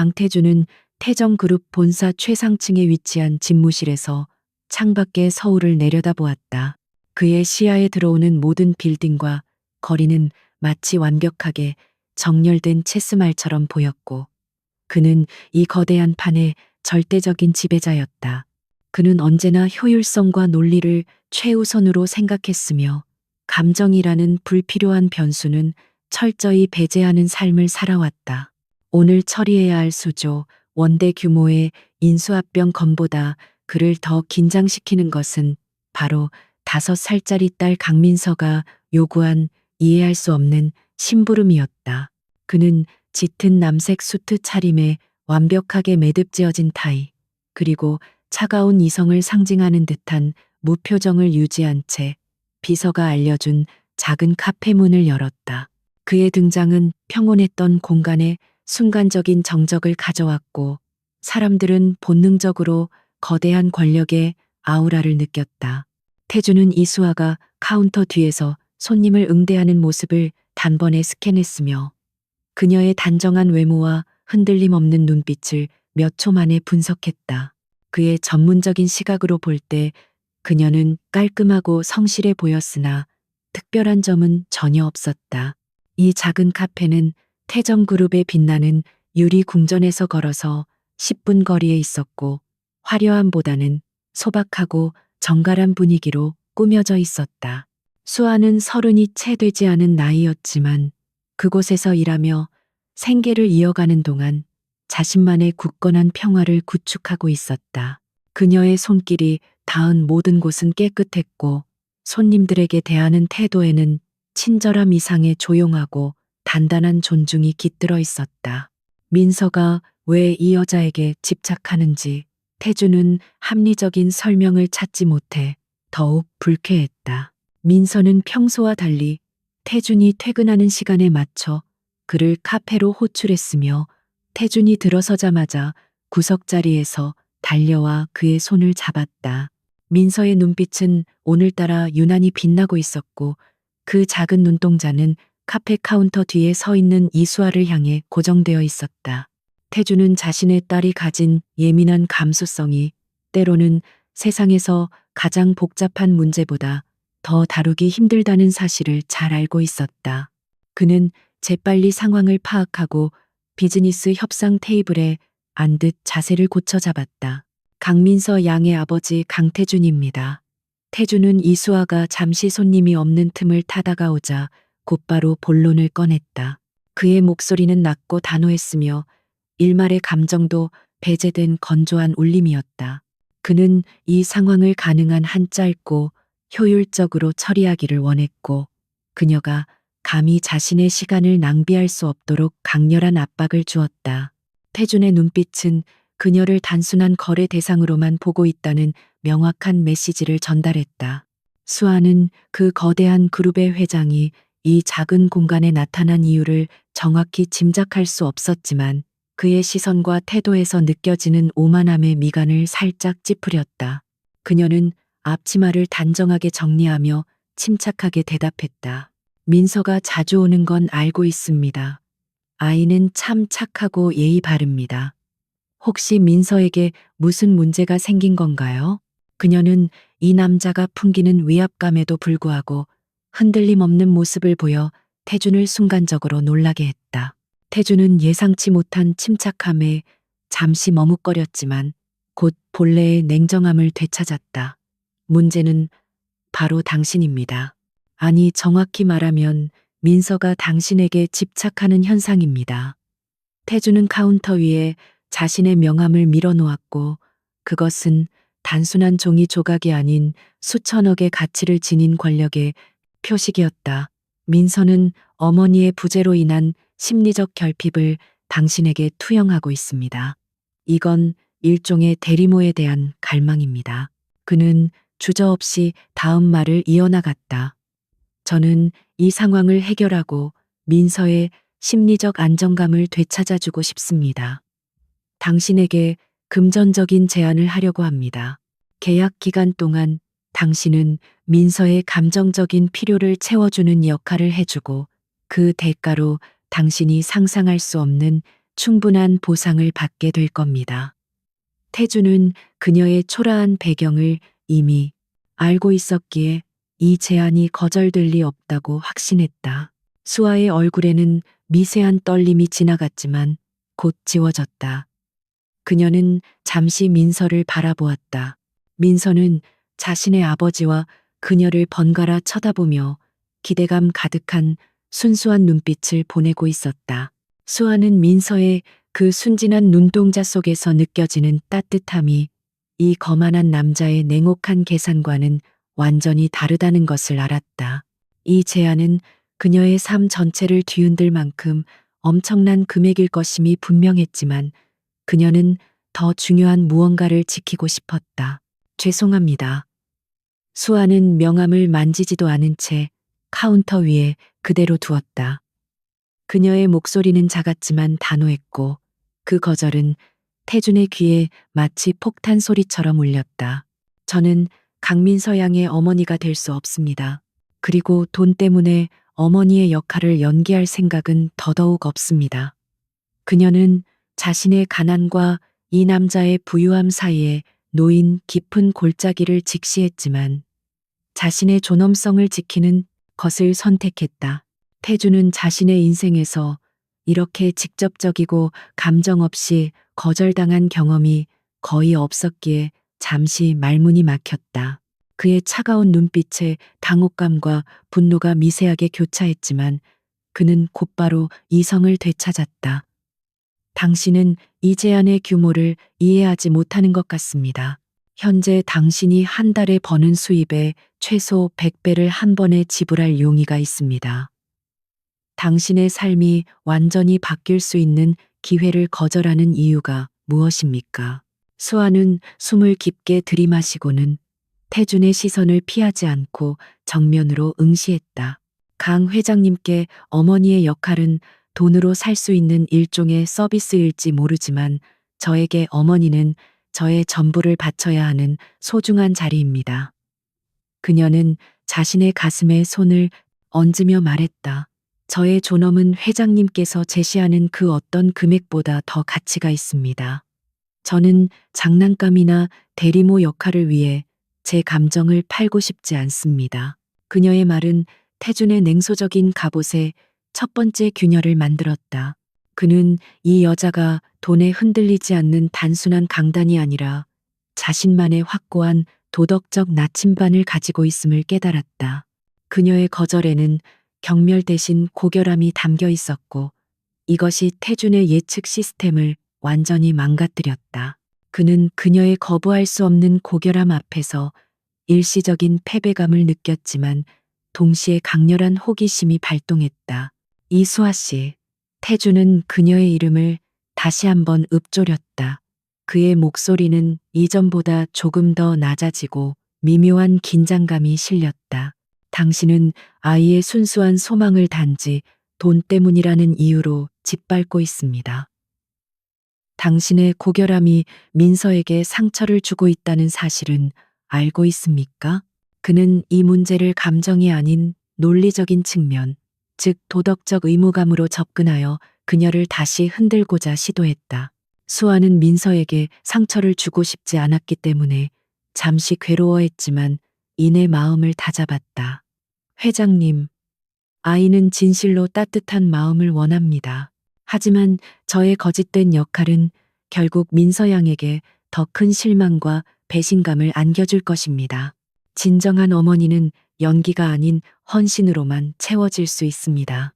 강태준은 태정그룹 본사 최상층에 위치한 집무실에서 창밖에 서울을 내려다보았다. 그의 시야에 들어오는 모든 빌딩과 거리는 마치 완벽하게 정렬된 체스말처럼 보였고, 그는 이 거대한 판의 절대적인 지배자였다. 그는 언제나 효율성과 논리를 최우선으로 생각했으며, 감정이라는 불필요한 변수는 철저히 배제하는 삶을 살아왔다. 오늘 처리해야 할 수조, 원대 규모의 인수합병 건보다 그를 더 긴장시키는 것은 바로 5살짜리 딸 강민서가 요구한 이해할 수 없는 심부름이었다. 그는 짙은 남색 수트 차림에 완벽하게 매듭지어진 타이, 그리고 차가운 이성을 상징하는 듯한 무표정을 유지한 채 비서가 알려준 작은 카페 문을 열었다. 그의 등장은 평온했던 공간에 순간적인 정적을 가져왔고, 사람들은 본능적으로 거대한 권력의 아우라를 느꼈다. 태주는 이수아가 카운터 뒤에서 손님을 응대하는 모습을 단번에 스캔했으며, 그녀의 단정한 외모와 흔들림 없는 눈빛을 몇 초 만에 분석했다. 그의 전문적인 시각으로 볼 때 그녀는 깔끔하고 성실해 보였으나 특별한 점은 전혀 없었다. 이 작은 카페는 태정그룹의 빛나는 유리 궁전에서 걸어서 10분 거리에 있었고, 화려함보다는 소박하고 정갈한 분위기로 꾸며져 있었다. 수아는 30이 채 되지 않은 나이였지만 그곳에서 일하며 생계를 이어가는 동안 자신만의 굳건한 평화를 구축하고 있었다. 그녀의 손길이 닿은 모든 곳은 깨끗했고, 손님들에게 대하는 태도에는 친절함 이상의 조용하고 단단한 존중이 깃들어 있었다. 민서가 왜 이 여자에게 집착하는지 태주는 합리적인 설명을 찾지 못해 더욱 불쾌했다. 민서는 평소와 달리 태준이 퇴근하는 시간에 맞춰 그를 카페로 호출했으며, 태준이 들어서자마자 구석자리에서 달려와 그의 손을 잡았다. 민서의 눈빛은 오늘따라 유난히 빛나고 있었고, 그 작은 눈동자는 카페 카운터 뒤에 서 있는 이수아를 향해 고정되어 있었다. 태주는 자신의 딸이 가진 예민한 감수성이 때로는 세상에서 가장 복잡한 문제보다 더 다루기 힘들다는 사실을 잘 알고 있었다. 그는 재빨리 상황을 파악하고 비즈니스 협상 테이블에 앉듯 자세를 고쳐 잡았다. 강민서 양의 아버지 강태준입니다. 태준은 이수아가 잠시 손님이 없는 틈을 타다가 오자 곧바로 본론을 꺼냈다. 그의 목소리는 낮고 단호했으며 일말의 감정도 배제된 건조한 울림이었다. 그는 이 상황을 가능한 한 짧고 효율적으로 처리하기를 원했고, 그녀가 감히 자신의 시간을 낭비할 수 없도록 강렬한 압박을 주었다. 태준의 눈빛은 그녀를 단순한 거래 대상으로만 보고 있다는 명확한 메시지를 전달했다. 수아는 그 거대한 그룹의 회장이 이 작은 공간에 나타난 이유를 정확히 짐작할 수 없었지만, 그의 시선과 태도에서 느껴지는 오만함의 미간을 살짝 찌푸렸다. 그녀는 앞치마를 단정하게 정리하며 침착하게 대답했다. 민서가 자주 오는 건 알고 있습니다. 아이는 참 착하고 예의 바릅니다. 혹시 민서에게 무슨 문제가 생긴 건가요? 그녀는 이 남자가 풍기는 위압감에도 불구하고 흔들림 없는 모습을 보여 태준을 순간적으로 놀라게 했다. 태준은 예상치 못한 침착함에 잠시 머뭇거렸지만 곧 본래의 냉정함을 되찾았다. 문제는 바로 당신입니다. 아니, 정확히 말하면 민서가 당신에게 집착하는 현상입니다. 태준은 카운터 위에 자신의 명함을 밀어놓았고, 그것은 단순한 종이 조각이 아닌 수천억의 가치를 지닌 권력의 표식이었다. 민서는 어머니의 부재로 인한 심리적 결핍을 당신에게 투영하고 있습니다. 이건 일종의 대리모에 대한 갈망입니다. 그는 주저없이 다음 말을 이어나갔다. 저는 이 상황을 해결하고 민서의 심리적 안정감을 되찾아주고 싶습니다. 당신에게 금전적인 제안을 하려고 합니다. 계약 기간 동안 당신은 민서의 감정적인 필요를 채워주는 역할을 해주고, 그 대가로 당신이 상상할 수 없는 충분한 보상을 받게 될 겁니다. 태주는 그녀의 초라한 배경을 이미 알고 있었기에 이 제안이 거절될 리 없다고 확신했다. 수아의 얼굴에는 미세한 떨림이 지나갔지만 곧 지워졌다. 그녀는 잠시 민서를 바라보았다. 민서는 자신의 아버지와 그녀를 번갈아 쳐다보며 기대감 가득한 순수한 눈빛을 보내고 있었다. 수아는 민서의 그 순진한 눈동자 속에서 느껴지는 따뜻함이 이 거만한 남자의 냉혹한 계산과는 완전히 다르다는 것을 알았다. 이 제안은 그녀의 삶 전체를 뒤흔들 만큼 엄청난 금액일 것임이 분명했지만 그녀는 더 중요한 무언가를 지키고 싶었다. 죄송합니다. 수아는 명함을 만지지도 않은 채 카운터 위에 그대로 두었다. 그녀의 목소리는 작았지만 단호했고 그 거절은 태준의 귀에 마치 폭탄 소리처럼 울렸다. 저는 강민서 양의 어머니가 될 수 없습니다. 그리고 돈 때문에 어머니의 역할을 연기할 생각은 더더욱 없습니다. 그녀는 자신의 가난과 이 남자의 부유함 사이에 놓인 깊은 골짜기를 직시했지만 자신의 존엄성을 지키는 것을 선택했다. 태주는 자신의 인생에서 이렇게 직접적이고 감정 없이 거절당한 경험이 거의 없었기에 잠시 말문이 막혔다. 그의 차가운 눈빛에 당혹감과 분노가 미세하게 교차했지만 그는 곧바로 이성을 되찾았다. 당신은 이 제안의 규모를 이해하지 못하는 것 같습니다. 현재 당신이 한 달에 버는 수입의 최소 100배를 한 번에 지불할 용의가 있습니다. 당신의 삶이 완전히 바뀔 수 있는 기회를 거절하는 이유가 무엇입니까? 수아는 숨을 깊게 들이마시고는 태준의 시선을 피하지 않고 정면으로 응시했다. 강 회장님께 어머니의 역할은 돈으로 살 수 있는 일종의 서비스일지 모르지만 저에게 어머니는 저의 전부를 바쳐야 하는 소중한 자리입니다. 그녀는 자신의 가슴에 손을 얹으며 말했다. 저의 존엄은 회장님께서 제시하는 그 어떤 금액보다 더 가치가 있습니다. 저는 장난감이나 대리모 역할을 위해 제 감정을 팔고 싶지 않습니다. 그녀의 말은 태준의 냉소적인 갑옷에 첫 번째 균열을 만들었다. 그는 이 여자가 돈에 흔들리지 않는 단순한 강단이 아니라 자신만의 확고한 도덕적 나침반을 가지고 있음을 깨달았다. 그녀의 거절에는 경멸 대신 고결함이 담겨 있었고 이것이 태준의 예측 시스템을 완전히 망가뜨렸다. 그는 그녀의 거부할 수 없는 고결함 앞에서 일시적인 패배감을 느꼈지만 동시에 강렬한 호기심이 발동했다. 이수아 씨, 태준은 그녀의 이름을 다시 한번 읊조렸다. 그의 목소리는 이전보다 조금 더 낮아지고 미묘한 긴장감이 실렸다. 당신은 아이의 순수한 소망을 단지 돈 때문이라는 이유로 짓밟고 있습니다. 당신의 고결함이 민서에게 상처를 주고 있다는 사실은 알고 있습니까? 그는 이 문제를 감정이 아닌 논리적인 측면, 즉 도덕적 의무감으로 접근하여 그녀를 다시 흔들고자 시도했다. 수아는 민서에게 상처를 주고 싶지 않았기 때문에 잠시 괴로워했지만 이내 마음을 다잡았다. 회장님, 아이는 진실로 따뜻한 마음을 원합니다. 하지만 저의 거짓된 역할은 결국 민서 양에게 더 큰 실망과 배신감을 안겨줄 것입니다. 진정한 어머니는 연기가 아닌 헌신으로만 채워질 수 있습니다.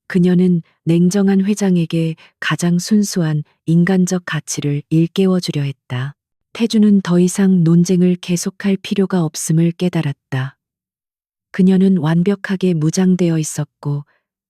그녀는 냉정한 회장에게 가장 순수한 인간적 가치를 일깨워주려 했다. 태주는 더 이상 논쟁을 계속할 필요가 없음을 깨달았다. 그녀는 완벽하게 무장되어 있었고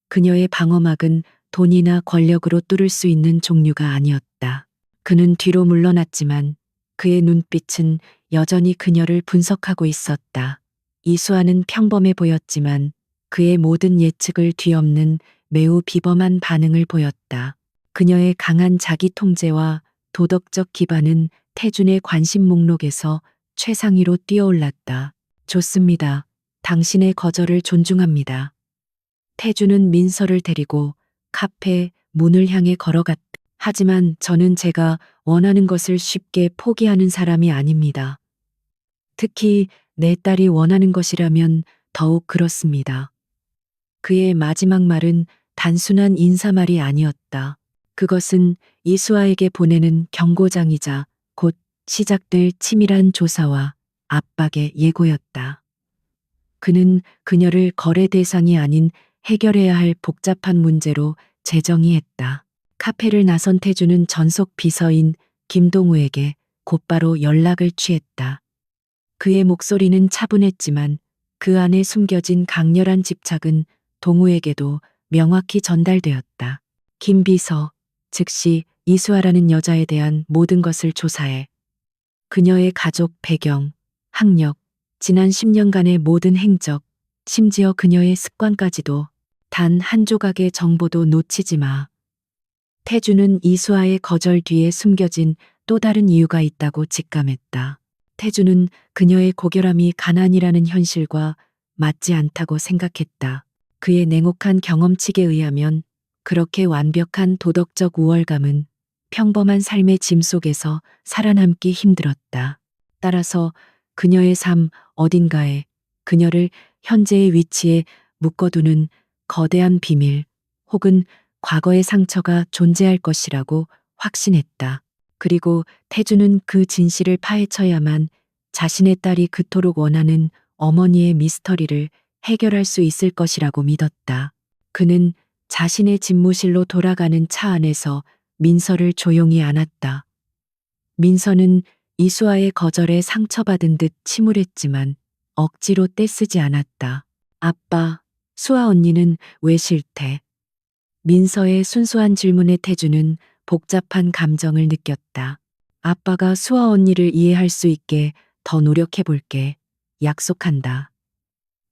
그녀의 방어막은 돈이나 권력으로 뚫을 수 있는 종류가 아니었다. 그는 뒤로 물러났지만 그의 눈빛은 여전히 그녀를 분석하고 있었다. 이수아는 평범해 보였지만 그의 모든 예측을 뒤엎는 매우 비범한 반응을 보였다. 그녀의 강한 자기 통제와 도덕적 기반은 태준의 관심 목록에서 최상위로 뛰어올랐다. 좋습니다. 당신의 거절을 존중합니다. 태준은 민서를 데리고 카페 문을 향해 걸어갔다. 하지만 저는 제가 원하는 것을 쉽게 포기하는 사람이 아닙니다. 특히 내 딸이 원하는 것이라면 더욱 그렇습니다. 그의 마지막 말은 단순한 인사말이 아니었다. 그것은 이수아에게 보내는 경고장이자 곧 시작될 치밀한 조사와 압박의 예고였다. 그는 그녀를 거래 대상이 아닌 해결해야 할 복잡한 문제로 재정의했다. 카페를 나선 태주는 전속 비서인 김동우에게 곧바로 연락을 취했다. 그의 목소리는 차분했지만 그 안에 숨겨진 강렬한 집착은 동우에게도 명확히 전달되었다. 김 비서, 즉시 이수아라는 여자에 대한 모든 것을 조사해. 그녀의 가족 배경, 학력, 지난 10년간의 모든 행적, 심지어 그녀의 습관까지도 단 한 조각의 정보도 놓치지 마. 태주는 이수아의 거절 뒤에 숨겨진 또 다른 이유가 있다고 직감했다. 태주는 그녀의 고결함이 가난이라는 현실과 맞지 않다고 생각했다. 그의 냉혹한 경험칙에 의하면 그렇게 완벽한 도덕적 우월감은 평범한 삶의 짐 속에서 살아남기 힘들었다. 따라서 그녀의 삶 어딘가에 그녀를 현재의 위치에 묶어두는 거대한 비밀 혹은 과거의 상처가 존재할 것이라고 확신했다. 그리고 태주는 그 진실을 파헤쳐야만 자신의 딸이 그토록 원하는 어머니의 미스터리를 해결할 수 있을 것이라고 믿었다. 그는 자신의 집무실로 돌아가는 차 안에서 민서를 조용히 안았다. 민서는 이수아의 거절에 상처받은 듯 침울했지만 억지로 떼쓰지 않았다. 아빠, 수아 언니는 왜 싫대? 민서의 순수한 질문에 태주는 복잡한 감정을 느꼈다. 아빠가 수아 언니를 이해할 수 있게 더 노력해 볼게. 약속한다.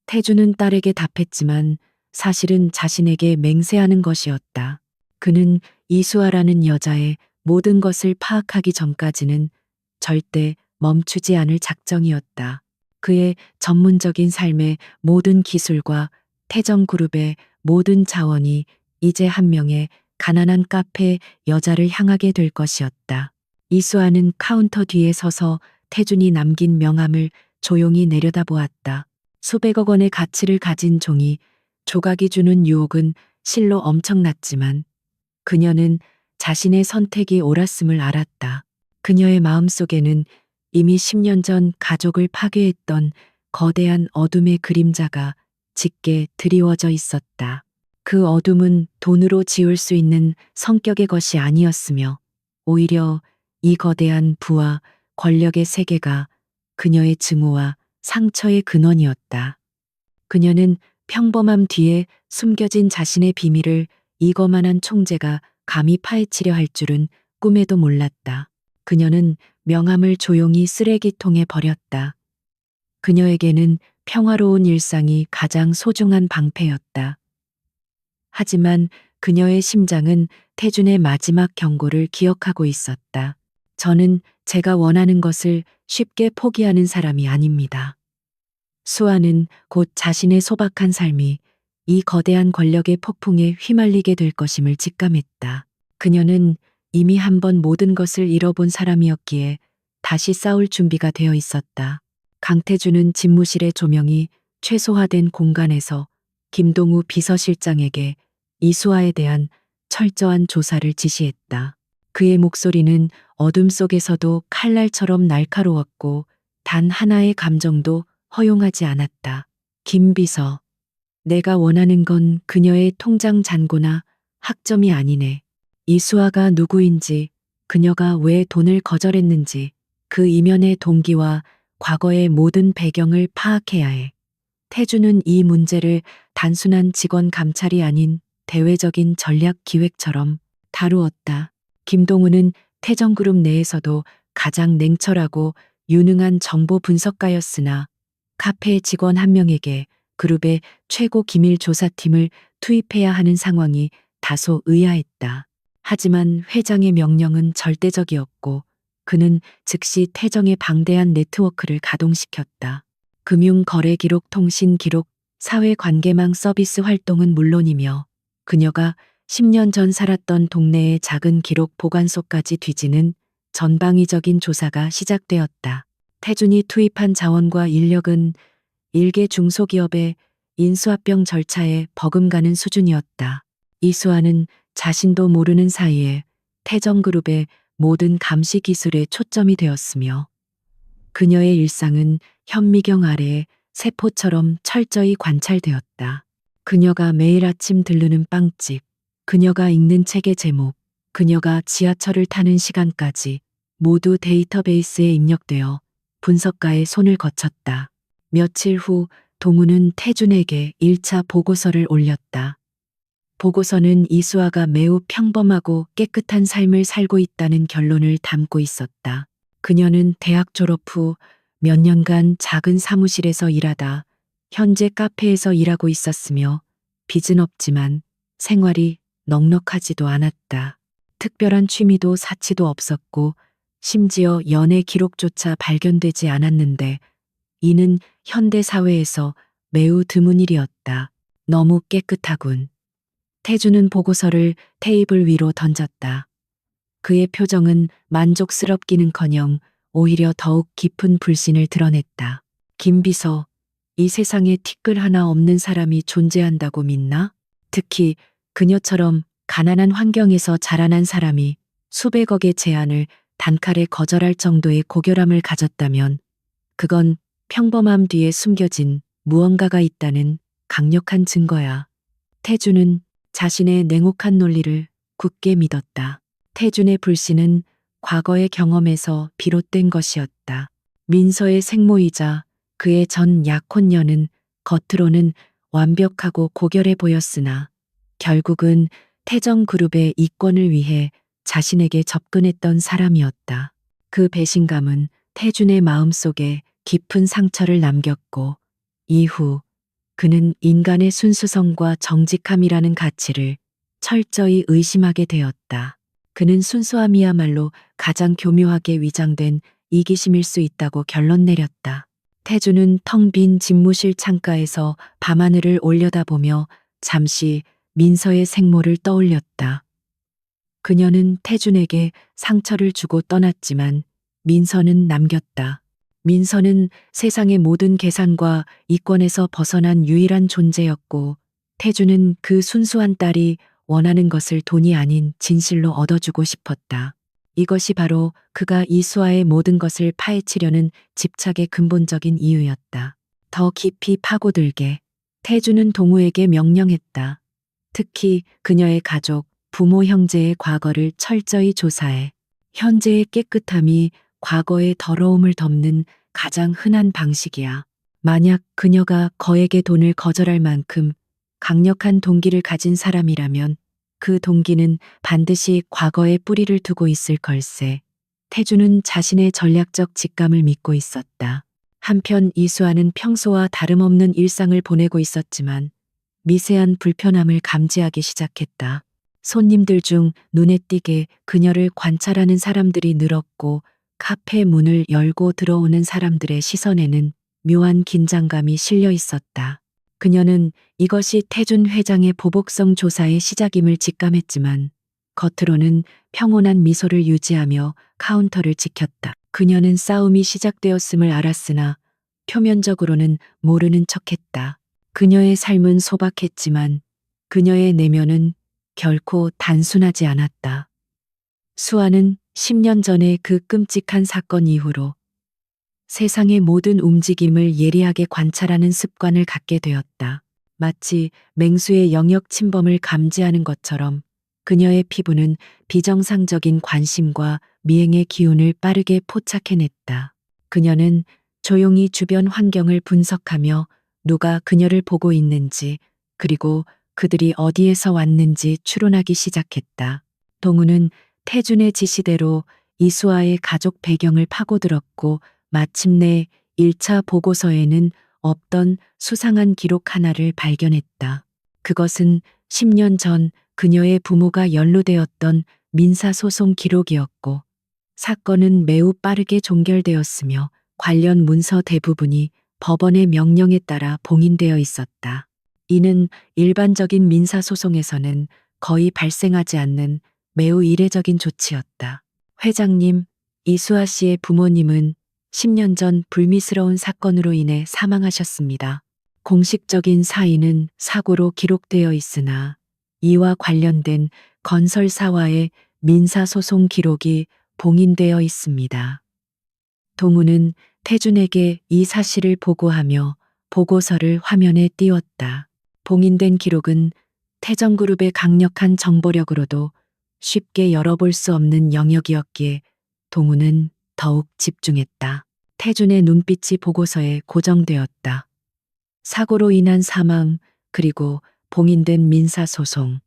태주는 딸에게 답했지만 사실은 자신에게 맹세하는 것이었다. 그는 이수아라는 여자의 모든 것을 파악하기 전까지는 절대 멈추지 않을 작정이었다. 그의 전문적인 삶의 모든 기술과 태정그룹의 모든 자원이 이제 한 명의 가난한 카페 여자를 향하게 될 것이었다. 이수아는 카운터 뒤에 서서 태준이 남긴 명함을 조용히 내려다보았다. 수백억 원의 가치를 가진 종이 조각이 주는 유혹은 실로 엄청났지만 그녀는 자신의 선택이 옳았음을 알았다. 그녀의 마음속에는 이미 10년 전 가족을 파괴했던 거대한 어둠의 그림자가 짙게 드리워져 있었다. 그 어둠은 돈으로 지울 수 있는 성격의 것이 아니었으며 오히려 이 거대한 부와 권력의 세계가 그녀의 증오와 상처의 근원이었다. 그녀는 평범함 뒤에 숨겨진 자신의 비밀을 이거만한 총재가 감히 파헤치려 할 줄은 꿈에도 몰랐다. 그녀는 명함을 조용히 쓰레기통에 버렸다. 그녀에게는 평화로운 일상이 가장 소중한 방패였다. 하지만 그녀의 심장은 태준의 마지막 경고를 기억하고 있었다. 저는 제가 원하는 것을 쉽게 포기하는 사람이 아닙니다. 수아는 곧 자신의 소박한 삶이 이 거대한 권력의 폭풍에 휘말리게 될 것임을 직감했다. 그녀는 이미 한 번 모든 것을 잃어본 사람이었기에 다시 싸울 준비가 되어 있었다. 강태주는 집무실의 조명이 최소화된 공간에서 김동우 비서실장에게 이수아에 대한 철저한 조사를 지시했다. 그의 목소리는 어둠 속에서도 칼날처럼 날카로웠고 단 하나의 감정도 허용하지 않았다. 김 비서, 내가 원하는 건 그녀의 통장 잔고나 학점이 아니네. 이수아가 누구인지, 그녀가 왜 돈을 거절했는지, 그 이면의 동기와 과거의 모든 배경을 파악해야 해. 태주는 이 문제를 단순한 직원 감찰이 아닌 대외적인 전략 기획처럼 다루었다. 김동우는 태정그룹 내에서도 가장 냉철하고 유능한 정보 분석가였으나 카페 직원 한 명에게 그룹의 최고 기밀 조사팀을 투입해야 하는 상황이 다소 의아했다. 하지만 회장의 명령은 절대적이었고 그는 즉시 태정의 방대한 네트워크를 가동시켰다. 금융 거래 기록, 통신 기록, 사회 관계망 서비스 활동은 물론이며 그녀가 10년 전 살았던 동네의 작은 기록 보관소까지 뒤지는 전방위적인 조사가 시작되었다. 태준이 투입한 자원과 인력은 일개 중소기업의 인수합병 절차에 버금가는 수준이었다. 이수아는 자신도 모르는 사이에 태정그룹의 모든 감시 기술에 초점이 되었으며 그녀의 일상은 현미경 아래에 세포처럼 철저히 관찰되었다. 그녀가 매일 아침 들르는 빵집, 그녀가 읽는 책의 제목, 그녀가 지하철을 타는 시간까지 모두 데이터베이스에 입력되어 분석가의 손을 거쳤다. 며칠 후 동우는 태준에게 1차 보고서를 올렸다. 보고서는 이수아가 매우 평범하고 깨끗한 삶을 살고 있다는 결론을 담고 있었다. 그녀는 대학 졸업 후 몇 년간 작은 사무실에서 일하다 현재 카페에서 일하고 있었으며 빚은 없지만 생활이 넉넉하지도 않았다. 특별한 취미도 사치도 없었고 심지어 연애 기록조차 발견되지 않았는데 이는 현대 사회에서 매우 드문 일이었다. 너무 깨끗하군. 태주는 보고서를 테이블 위로 던졌다. 그의 표정은 만족스럽기는커녕 오히려 더욱 깊은 불신을 드러냈다. 김 비서, 이 세상에 티끌 하나 없는 사람이 존재한다고 믿나? 특히 그녀처럼 가난한 환경에서 자라난 사람이 수백억의 제안을 단칼에 거절할 정도의 고결함을 가졌다면 그건 평범함 뒤에 숨겨진 무언가가 있다는 강력한 증거야. 태주는 자신의 냉혹한 논리를 굳게 믿었다. 태준의 불신은 과거의 경험에서 비롯된 것이었다. 민서의 생모이자 그의 전 약혼녀는 겉으로는 완벽하고 고결해 보였으나 결국은 태정그룹의 이권을 위해 자신에게 접근했던 사람이었다. 그 배신감은 태준의 마음속에 깊은 상처를 남겼고 이후 그는 인간의 순수성과 정직함이라는 가치를 철저히 의심하게 되었다. 그는 순수함이야말로 가장 교묘하게 위장된 이기심일 수 있다고 결론 내렸다. 태주는 텅 빈 집무실 창가에서 밤하늘을 올려다보며 잠시 민서의 생모를 떠올렸다. 그녀는 태준에게 상처를 주고 떠났지만 민서는 남겼다. 민서는 세상의 모든 계산과 이권에서 벗어난 유일한 존재였고 태주는 그 순수한 딸이 원하는 것을 돈이 아닌 진실로 얻어주고 싶었다. 이것이 바로 그가 이수아의 모든 것을 파헤치려는 집착의 근본적인 이유였다. 더 깊이 파고들게 태주는 동우에게 명령했다. 특히 그녀의 가족, 부모 형제의 과거를 철저히 조사해 현재의 깨끗함이 과거의 더러움을 덮는 가장 흔한 방식이야. 만약 그녀가 거액의 돈을 거절할 만큼 강력한 동기를 가진 사람이라면 그 동기는 반드시 과거에 뿌리를 두고 있을 걸세. 태주는 자신의 전략적 직감을 믿고 있었다. 한편 이수아는 평소와 다름없는 일상을 보내고 있었지만 미세한 불편함을 감지하기 시작했다. 손님들 중 눈에 띄게 그녀를 관찰하는 사람들이 늘었고 카페 문을 열고 들어오는 사람들의 시선에는 묘한 긴장감이 실려 있었다. 그녀는 이것이 태준 회장의 보복성 조사의 시작임을 직감했지만 겉으로는 평온한 미소를 유지하며 카운터를 지켰다. 그녀는 싸움이 시작되었음을 알았으나 표면적으로는 모르는 척했다. 그녀의 삶은 소박했지만 그녀의 내면은 결코 단순하지 않았다. 수아는 10년 전의 그 끔찍한 사건 이후로 세상의 모든 움직임을 예리하게 관찰하는 습관을 갖게 되었다. 마치 맹수의 영역 침범을 감지하는 것처럼 그녀의 피부는 비정상적인 관심과 미행의 기운을 빠르게 포착해냈다. 그녀는 조용히 주변 환경을 분석하며 누가 그녀를 보고 있는지 그리고 그들이 어디에서 왔는지 추론하기 시작했다. 동우는 태준의 지시대로 이수아의 가족 배경을 파고들었고 마침내 1차 보고서에는 없던 수상한 기록 하나를 발견했다. 그것은 10년 전 그녀의 부모가 연루되었던 민사소송 기록이었고 사건은 매우 빠르게 종결되었으며 관련 문서 대부분이 법원의 명령에 따라 봉인되어 있었다. 이는 일반적인 민사소송에서는 거의 발생하지 않는 매우 이례적인 조치였다. 회장님, 이수아 씨의 부모님은 10년 전 불미스러운 사건으로 인해 사망하셨습니다. 공식적인 사인은 사고로 기록되어 있으나 이와 관련된 건설사와의 민사소송 기록이 봉인되어 있습니다. 동우는 태준에게 이 사실을 보고하며 보고서를 화면에 띄웠다. 봉인된 기록은 태정그룹의 강력한 정보력으로도 쉽게 열어볼 수 없는 영역이었기에 동우는 더욱 집중했다. 태준의 눈빛이 보고서에 고정되었다. 사고로 인한 사망, 그리고 봉인된 민사소송.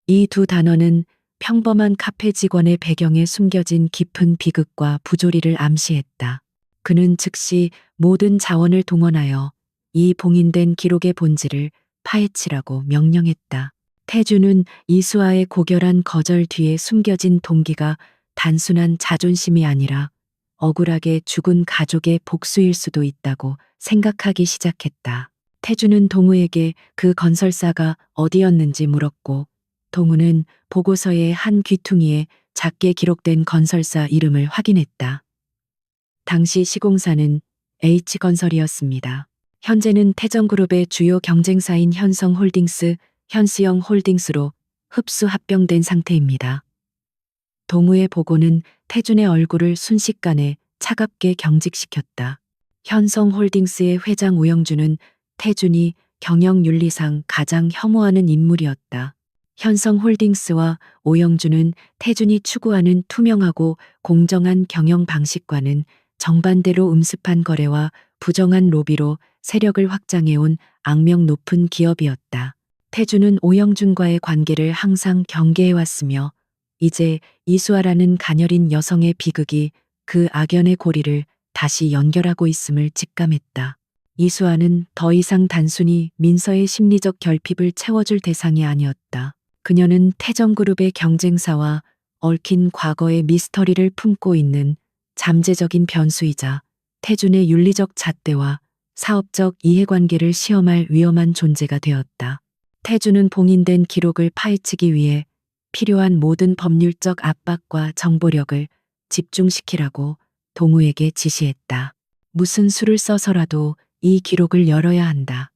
이 두 단어는 평범한 카페 직원의 배경에 숨겨진 깊은 비극과 부조리를 암시했다. 그는 즉시 모든 자원을 동원하여 이 봉인된 기록의 본질을 파헤치라고 명령했다. 태주는 이수아의 고결한 거절 뒤에 숨겨진 동기가 단순한 자존심이 아니라 억울하게 죽은 가족의 복수일 수도 있다고 생각하기 시작했다. 태주는 동우에게 그 건설사가 어디였는지 물었고, 동우는 보고서의 한 귀퉁이에 작게 기록된 건설사 이름을 확인했다. 당시 시공사는 H건설이었습니다. 현재는 태정그룹의 주요 경쟁사인 현성홀딩스, 현수영홀딩스로 흡수 합병된 상태입니다. 동우의 보고는 태준의 얼굴을 순식간에 차갑게 경직시켰다. 현성홀딩스의 회장 오영준은 태준이 경영윤리상 가장 혐오하는 인물이었다. 현성홀딩스와 오영준은 태준이 추구하는 투명하고 공정한 경영 방식과는 정반대로 음습한 거래와 부정한 로비로 세력을 확장해온 악명 높은 기업이었다. 태준은 오영준과의 관계를 항상 경계해왔으며 이제 이수아라는 가녀린 여성의 비극이 그 악연의 고리를 다시 연결하고 있음을 직감했다. 이수아는 더 이상 단순히 민서의 심리적 결핍을 채워줄 대상이 아니었다. 그녀는 태정그룹의 경쟁사와 얽힌 과거의 미스터리를 품고 있는 잠재적인 변수이자 태준의 윤리적 잣대와 사업적 이해관계를 시험할 위험한 존재가 되었다. 태준은 봉인된 기록을 파헤치기 위해 필요한 모든 법률적 압박과 정보력을 집중시키라고 동우에게 지시했다. 무슨 수를 써서라도 이 기록을 열어야 한다.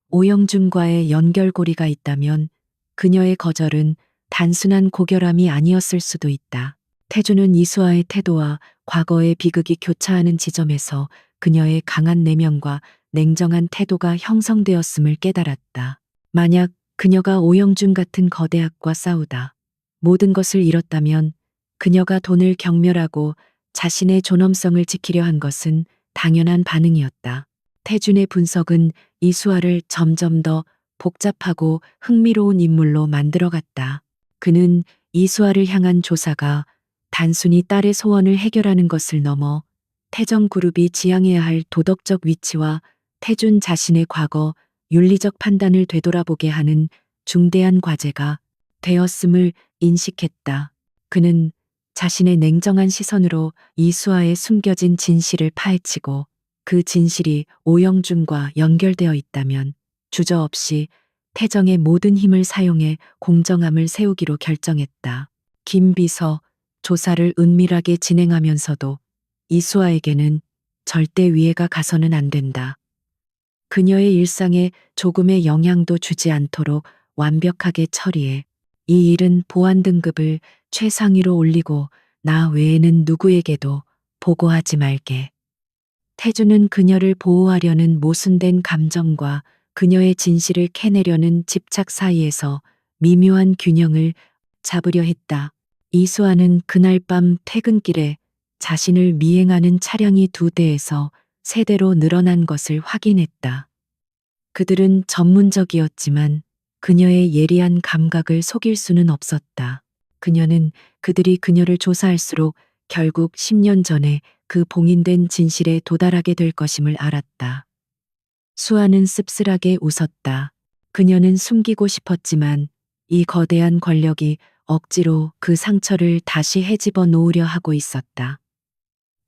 오영준과의 연결고리가 있다면 그녀의 거절은 단순한 고결함이 아니었을 수도 있다. 태준은 이수아의 태도와 과거의 비극이 교차하는 지점에서 그녀의 강한 내면과 냉정한 태도가 형성되었음을 깨달았다. 만약 그녀가 오영준 같은 거대악과 싸우다 모든 것을 잃었다면 그녀가 돈을 경멸하고 자신의 존엄성을 지키려 한 것은 당연한 반응이었다. 태준의 분석은 이수아를 점점 더 복잡하고 흥미로운 인물로 만들어갔다. 그는 이수아를 향한 조사가 단순히 딸의 소원을 해결하는 것을 넘어 태정그룹이 지향해야 할 도덕적 위치와 태준 자신의 과거 윤리적 판단을 되돌아보게 하는 중대한 과제가 되었음을 인식했다. 그는 자신의 냉정한 시선으로 이수아의 숨겨진 진실을 파헤치고 그 진실이 오영준과 연결되어 있다면 주저없이 태정의 모든 힘을 사용해 공정함을 세우기로 결정했다. 김 비서, 조사를 은밀하게 진행하면서도 이수아에게는 절대 위해가 가서는 안 된다. 그녀의 일상에 조금의 영향도 주지 않도록 완벽하게 처리해 이 일은 보안 등급을 최상위로 올리고 나 외에는 누구에게도 보고하지 말게. 태주는 그녀를 보호하려는 모순된 감정과 그녀의 진실을 캐내려는 집착 사이에서 미묘한 균형을 잡으려 했다. 이수아는 그날 밤 퇴근길에 자신을 미행하는 차량이 2대에서 3대로 늘어난 것을 확인했다. 그들은 전문적이었지만 그녀의 예리한 감각을 속일 수는 없었다. 그녀는 그들이 그녀를 조사할수록 결국 10년 전에 그 봉인된 진실에 도달하게 될 것임을 알았다. 수아는 씁쓸하게 웃었다. 그녀는 숨기고 싶었지만 이 거대한 권력이 억지로 그 상처를 다시 헤집어 놓으려 하고 있었다.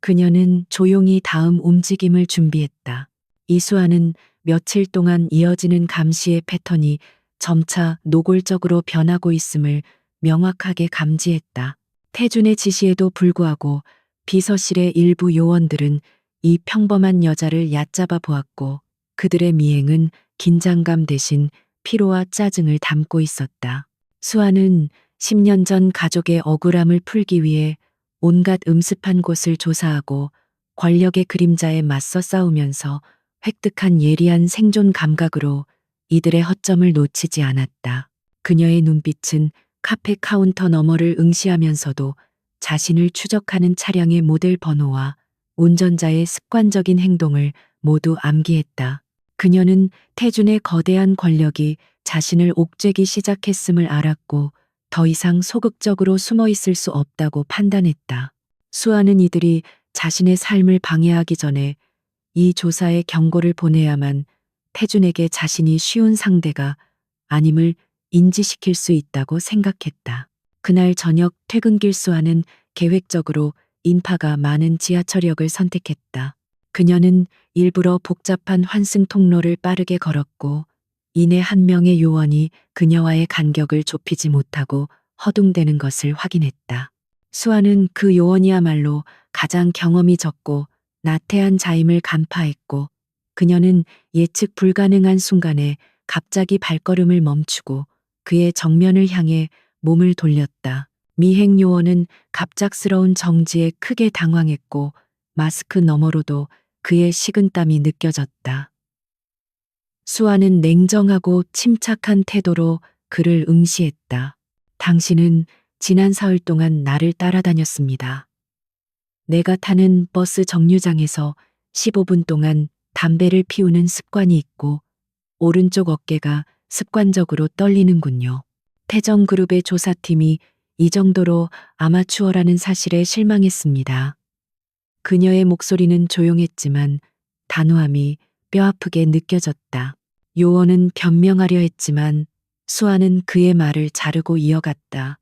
그녀는 조용히 다음 움직임을 준비했다. 이수아는 며칠 동안 이어지는 감시의 패턴이 점차 노골적으로 변하고 있음을 명확하게 감지했다. 태준의 지시에도 불구하고 비서실의 일부 요원들은 이 평범한 여자를 얕잡아 보았고 그들의 미행은 긴장감 대신 피로와 짜증을 담고 있었다. 수아는 10년 전 가족의 억울함을 풀기 위해 온갖 음습한 곳을 조사하고 권력의 그림자에 맞서 싸우면서 획득한 예리한 생존 감각으로 이들의 허점을 놓치지 않았다. 그녀의 눈빛은 카페 카운터 너머를 응시하면서도 자신을 추적하는 차량의 모델 번호와 운전자의 습관적인 행동을 모두 암기했다. 그녀는 태준의 거대한 권력이 자신을 옥죄기 시작했음을 알았고 더 이상 소극적으로 숨어 있을 수 없다고 판단했다. 수아는 이들이 자신의 삶을 방해하기 전에 이 조사에 경고를 보내야만 태준에게 자신이 쉬운 상대가 아님을 인지시킬 수 있다고 생각했다. 그날 저녁 퇴근길 수아는 계획적으로 인파가 많은 지하철역을 선택했다. 그녀는 일부러 복잡한 환승 통로를 빠르게 걸었고 이내 한 명의 요원이 그녀와의 간격을 좁히지 못하고 허둥대는 것을 확인했다. 수아는 그 요원이야말로 가장 경험이 적고 나태한 자임을 간파했고 그녀는 예측 불가능한 순간에 갑자기 발걸음을 멈추고 그의 정면을 향해 몸을 돌렸다. 미행 요원은 갑작스러운 정지에 크게 당황했고 마스크 너머로도 그의 식은땀이 느껴졌다. 수아는 냉정하고 침착한 태도로 그를 응시했다. 당신은 지난 사흘 동안 나를 따라다녔습니다. 내가 타는 버스 정류장에서 15분 동안 담배를 피우는 습관이 있고 오른쪽 어깨가 습관적으로 떨리는군요. 태정그룹의 조사팀이 이 정도로 아마추어라는 사실에 실망했습니다. 그녀의 목소리는 조용했지만 단호함이 뼈아프게 느껴졌다. 요원은 변명하려 했지만 수아는 그의 말을 자르고 이어갔다.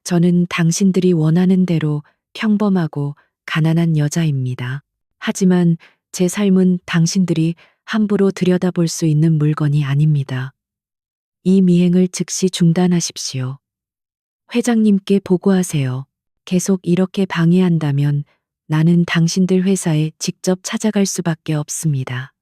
저는 당신들이 원하는 대로 평범하고 가난한 여자입니다. 하지만 제 삶은 당신들이 함부로 들여다볼 수 있는 물건이 아닙니다. 이 미행을 즉시 중단하십시오. 회장님께 보고하세요. 계속 이렇게 방해한다면 나는 당신들 회사에 직접 찾아갈 수밖에 없습니다.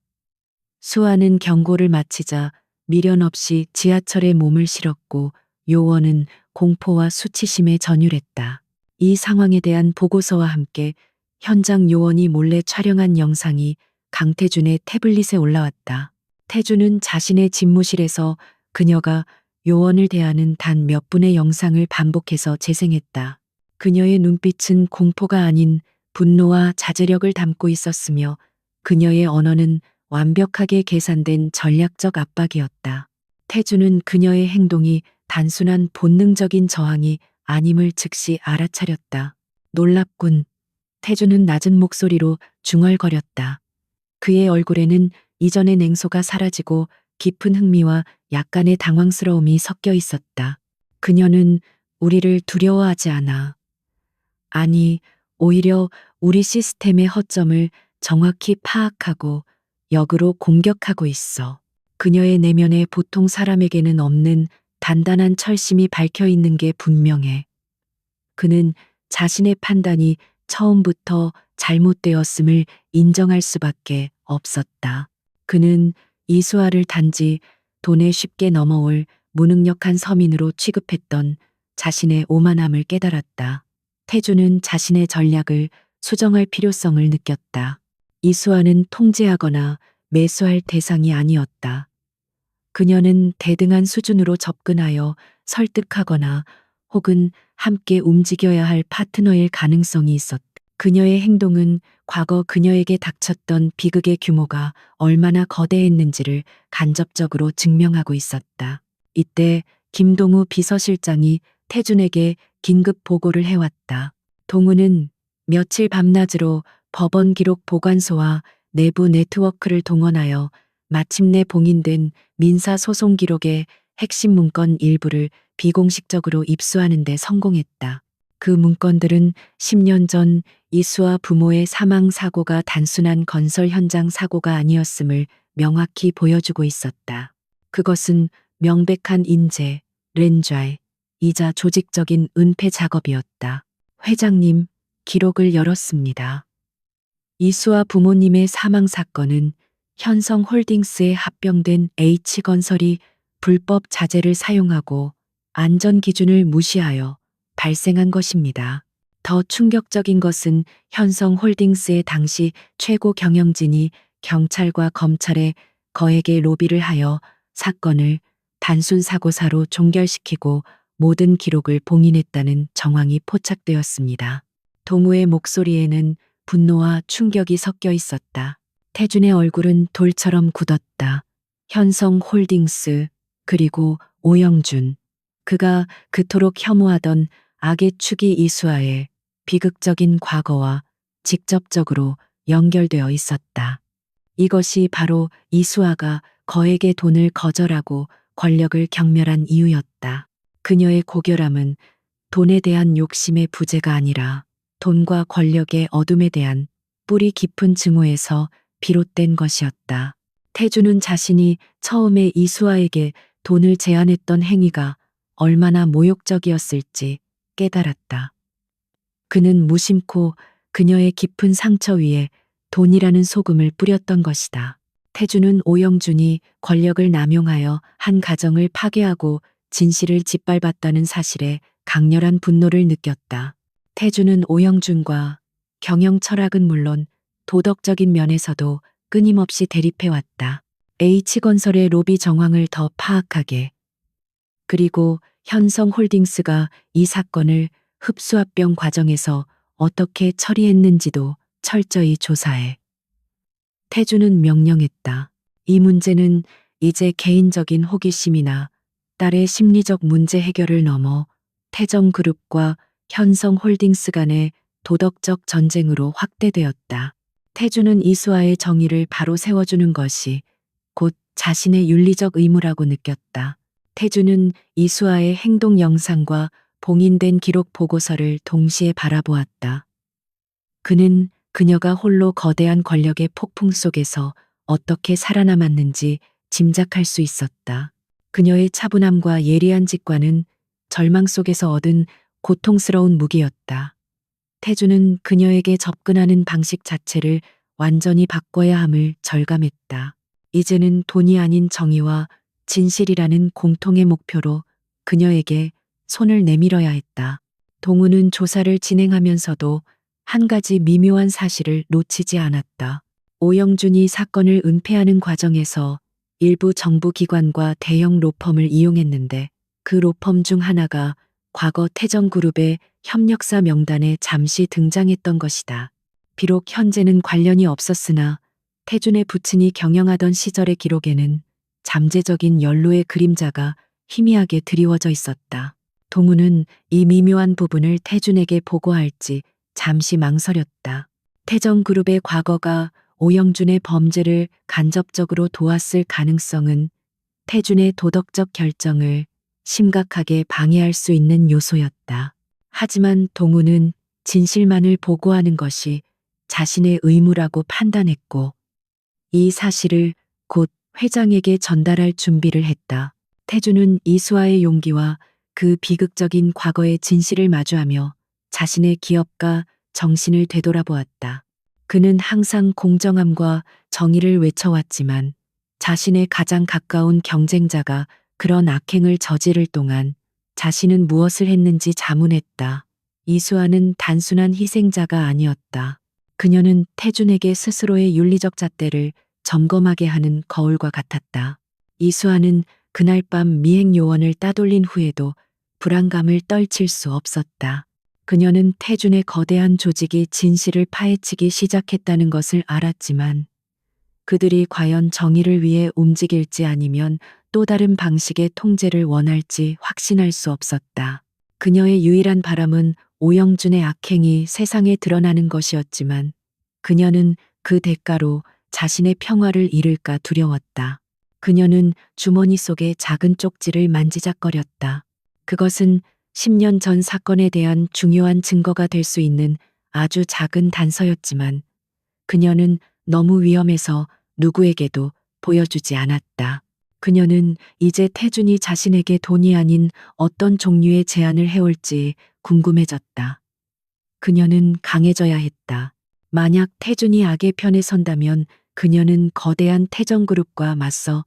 수아는 경고를 마치자 미련 없이 지하철에 몸을 실었고 요원은 공포와 수치심에 전율했다. 이 상황에 대한 보고서와 함께 현장 요원이 몰래 촬영한 영상이 강태준의 태블릿에 올라왔다. 태준은 자신의 집무실에서 그녀가 요원을 대하는 단 몇 분의 영상을 반복해서 재생했다. 그녀의 눈빛은 공포가 아닌 분노와 자제력을 담고 있었으며 그녀의 언어는 완벽하게 계산된 전략적 압박이었다. 태준은 그녀의 행동이 단순한 본능적인 저항이 아님을 즉시 알아차렸다. 놀랍군. 태준은 낮은 목소리로 중얼거렸다. 그의 얼굴에는 이전의 냉소가 사라지고 깊은 흥미와 약간의 당황스러움이 섞여 있었다. 그녀는 우리를 두려워하지 않아. 아니, 오히려 우리 시스템의 허점을 정확히 파악하고 역으로 공격하고 있어. 그녀의 내면에 보통 사람에게는 없는 단단한 철심이 밝혀 있는 게 분명해. 그는 자신의 판단이 처음부터 잘못되었음을 인정할 수밖에 없었다. 그는 이수아를 단지 돈에 쉽게 넘어올 무능력한 서민으로 취급했던 자신의 오만함을 깨달았다. 태주는 자신의 전략을 수정할 필요성을 느꼈다. 이수아는 통제하거나 매수할 대상이 아니었다. 그녀는 대등한 수준으로 접근하여 설득하거나 혹은 함께 움직여야 할 파트너일 가능성이 있었다. 그녀의 행동은 과거 그녀에게 닥쳤던 비극의 규모가 얼마나 거대했는지를 간접적으로 증명하고 있었다. 이때 김동우 비서실장이 태준에게 긴급 보고를 해왔다. 동우는 며칠 밤낮으로 법원 기록 보관소와 내부 네트워크를 동원하여 마침내 봉인된 민사소송 기록의 핵심 문건 일부를 비공식적으로 입수하는 데 성공했다. 그 문건들은 10년 전 이수아 부모의 사망 사고가 단순한 건설 현장 사고가 아니었음을 명확히 보여주고 있었다. 그것은 명백한 인재, 렌좌이이자 조직적인 은폐 작업이었다. 회장님, 기록을 열었습니다. 이수아 부모님의 사망 사건은 현성홀딩스에 합병된 H건설이 불법 자재를 사용하고 안전 기준을 무시하여 발생한 것입니다. 더 충격적인 것은 현성홀딩스의 당시 최고 경영진이 경찰과 검찰에 거액의 로비를 하여 사건을 단순 사고사로 종결시키고 모든 기록을 봉인했다는 정황이 포착되었습니다. 동우의 목소리에는 분노와 충격이 섞여 있었다. 태준의 얼굴은 돌처럼 굳었다. 현성홀딩스, 그리고 오영준. 그가 그토록 혐오하던 악의 축이 이수아의 비극적인 과거와 직접적으로 연결되어 있었다. 이것이 바로 이수아가 거액의 돈을 거절하고 권력을 경멸한 이유였다. 그녀의 고결함은 돈에 대한 욕심의 부재가 아니라 돈과 권력의 어둠에 대한 뿌리 깊은 증오에서 비롯된 것이었다. 태주는 자신이 처음에 이수아에게 돈을 제안했던 행위가 얼마나 모욕적이었을지 깨달았다. 그는 무심코 그녀의 깊은 상처 위에 돈이라는 소금을 뿌렸던 것이다. 태주는 오영준이 권력을 남용하여 한 가정을 파괴하고 진실을 짓밟았다는 사실에 강렬한 분노를 느꼈다. 태주는 오영준과 경영 철학은 물론 도덕적인 면에서도 끊임없이 대립해왔다. H건설의 로비 정황을 더 파악하게, 그리고 현성홀딩스가 이 사건을 흡수합병 과정에서 어떻게 처리했는지도 철저히 조사해. 태주는 명령했다. 이 문제는 이제 개인적인 호기심이나 딸의 심리적 문제 해결을 넘어 태정그룹과 현성홀딩스 간의 도덕적 전쟁으로 확대되었다. 태주는 이수아의 정의를 바로 세워주는 것이 곧 자신의 윤리적 의무라고 느꼈다. 태주는 이수아의 행동 영상과 봉인된 기록 보고서를 동시에 바라보았다. 그는 그녀가 홀로 거대한 권력의 폭풍 속에서 어떻게 살아남았는지 짐작할 수 있었다. 그녀의 차분함과 예리한 직관은 절망 속에서 얻은 고통스러운 무기였다. 태주는 그녀에게 접근하는 방식 자체를 완전히 바꿔야 함을 절감했다. 이제는 돈이 아닌 정의와 진실이라는 공통의 목표로 그녀에게 손을 내밀어야 했다. 동우는 조사를 진행하면서도 한 가지 미묘한 사실을 놓치지 않았다. 오영준이 사건을 은폐하는 과정에서 일부 정부 기관과 대형 로펌을 이용했는데 그 로펌 중 하나가 과거 태정그룹의 협력사 명단에 잠시 등장했던 것이다. 비록 현재는 관련이 없었으나 태준의 부친이 경영하던 시절의 기록에는 잠재적인 연루의 그림자가 희미하게 드리워져 있었다. 동우는 이 미묘한 부분을 태준에게 보고할지 잠시 망설였다. 태정그룹의 과거가 오영준의 범죄를 간접적으로 도왔을 가능성은 태준의 도덕적 결정을 심각하게 방해할 수 있는 요소였다. 하지만 동우는 진실만을 보고하는 것이 자신의 의무라고 판단했고 이 사실을 곧 회장에게 전달할 준비를 했다. 태주는 이수아의 용기와 그 비극적인 과거의 진실을 마주하며 자신의 기업가 정신을 되돌아보았다. 그는 항상 공정함과 정의를 외쳐왔지만 자신의 가장 가까운 경쟁자가 그런 악행을 저지를 동안 자신은 무엇을 했는지 자문했다. 이수아는 단순한 희생자가 아니었다. 그녀는 태준에게 스스로의 윤리적 잣대를 점검하게 하는 거울과 같았다. 이수아는 그날 밤 미행 요원을 따돌린 후에도 불안감을 떨칠 수 없었다. 그녀는 태준의 거대한 조직이 진실을 파헤치기 시작했다는 것을 알았지만 그들이 과연 정의를 위해 움직일지 아니면 또 다른 방식의 통제를 원할지 확신할 수 없었다. 그녀의 유일한 바람은 오영준의 악행이 세상에 드러나는 것이었지만 그녀는 그 대가로 자신의 평화를 잃을까 두려웠다. 그녀는 주머니 속의 작은 쪽지를 만지작거렸다. 그것은 10년 전 사건에 대한 중요한 증거가 될 수 있는 아주 작은 단서였지만 그녀는 너무 위험해서 누구에게도 보여주지 않았다. 그녀는 이제 태준이 자신에게 돈이 아닌 어떤 종류의 제안을 해올지 궁금해졌다. 그녀는 강해져야 했다. 만약 태준이 악의 편에 선다면 그녀는 거대한 태정그룹과 맞서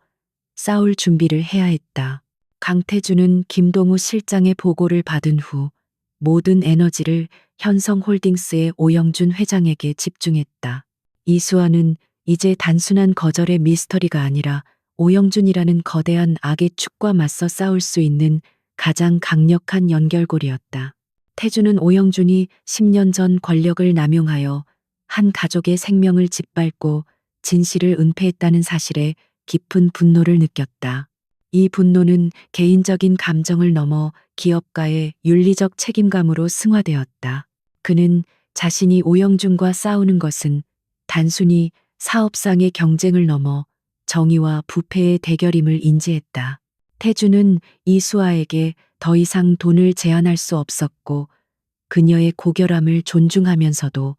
싸울 준비를 해야 했다. 강태준은 김동우 실장의 보고를 받은 후 모든 에너지를 현성홀딩스의 오영준 회장에게 집중했다. 이수아는 이제 단순한 거절의 미스터리가 아니라 오영준이라는 거대한 악의 축과 맞서 싸울 수 있는 가장 강력한 연결고리였다. 태준은 오영준이 10년 전 권력을 남용하여 한 가족의 생명을 짓밟고 진실을 은폐했다는 사실에 깊은 분노를 느꼈다. 이 분노는 개인적인 감정을 넘어 기업가의 윤리적 책임감으로 승화되었다. 그는 자신이 오영준과 싸우는 것은 단순히 사업상의 경쟁을 넘어 정의와 부패의 대결임을 인지했다. 태준은 이수아에게 더 이상 돈을 제한할 수 없었고 그녀의 고결함을 존중하면서도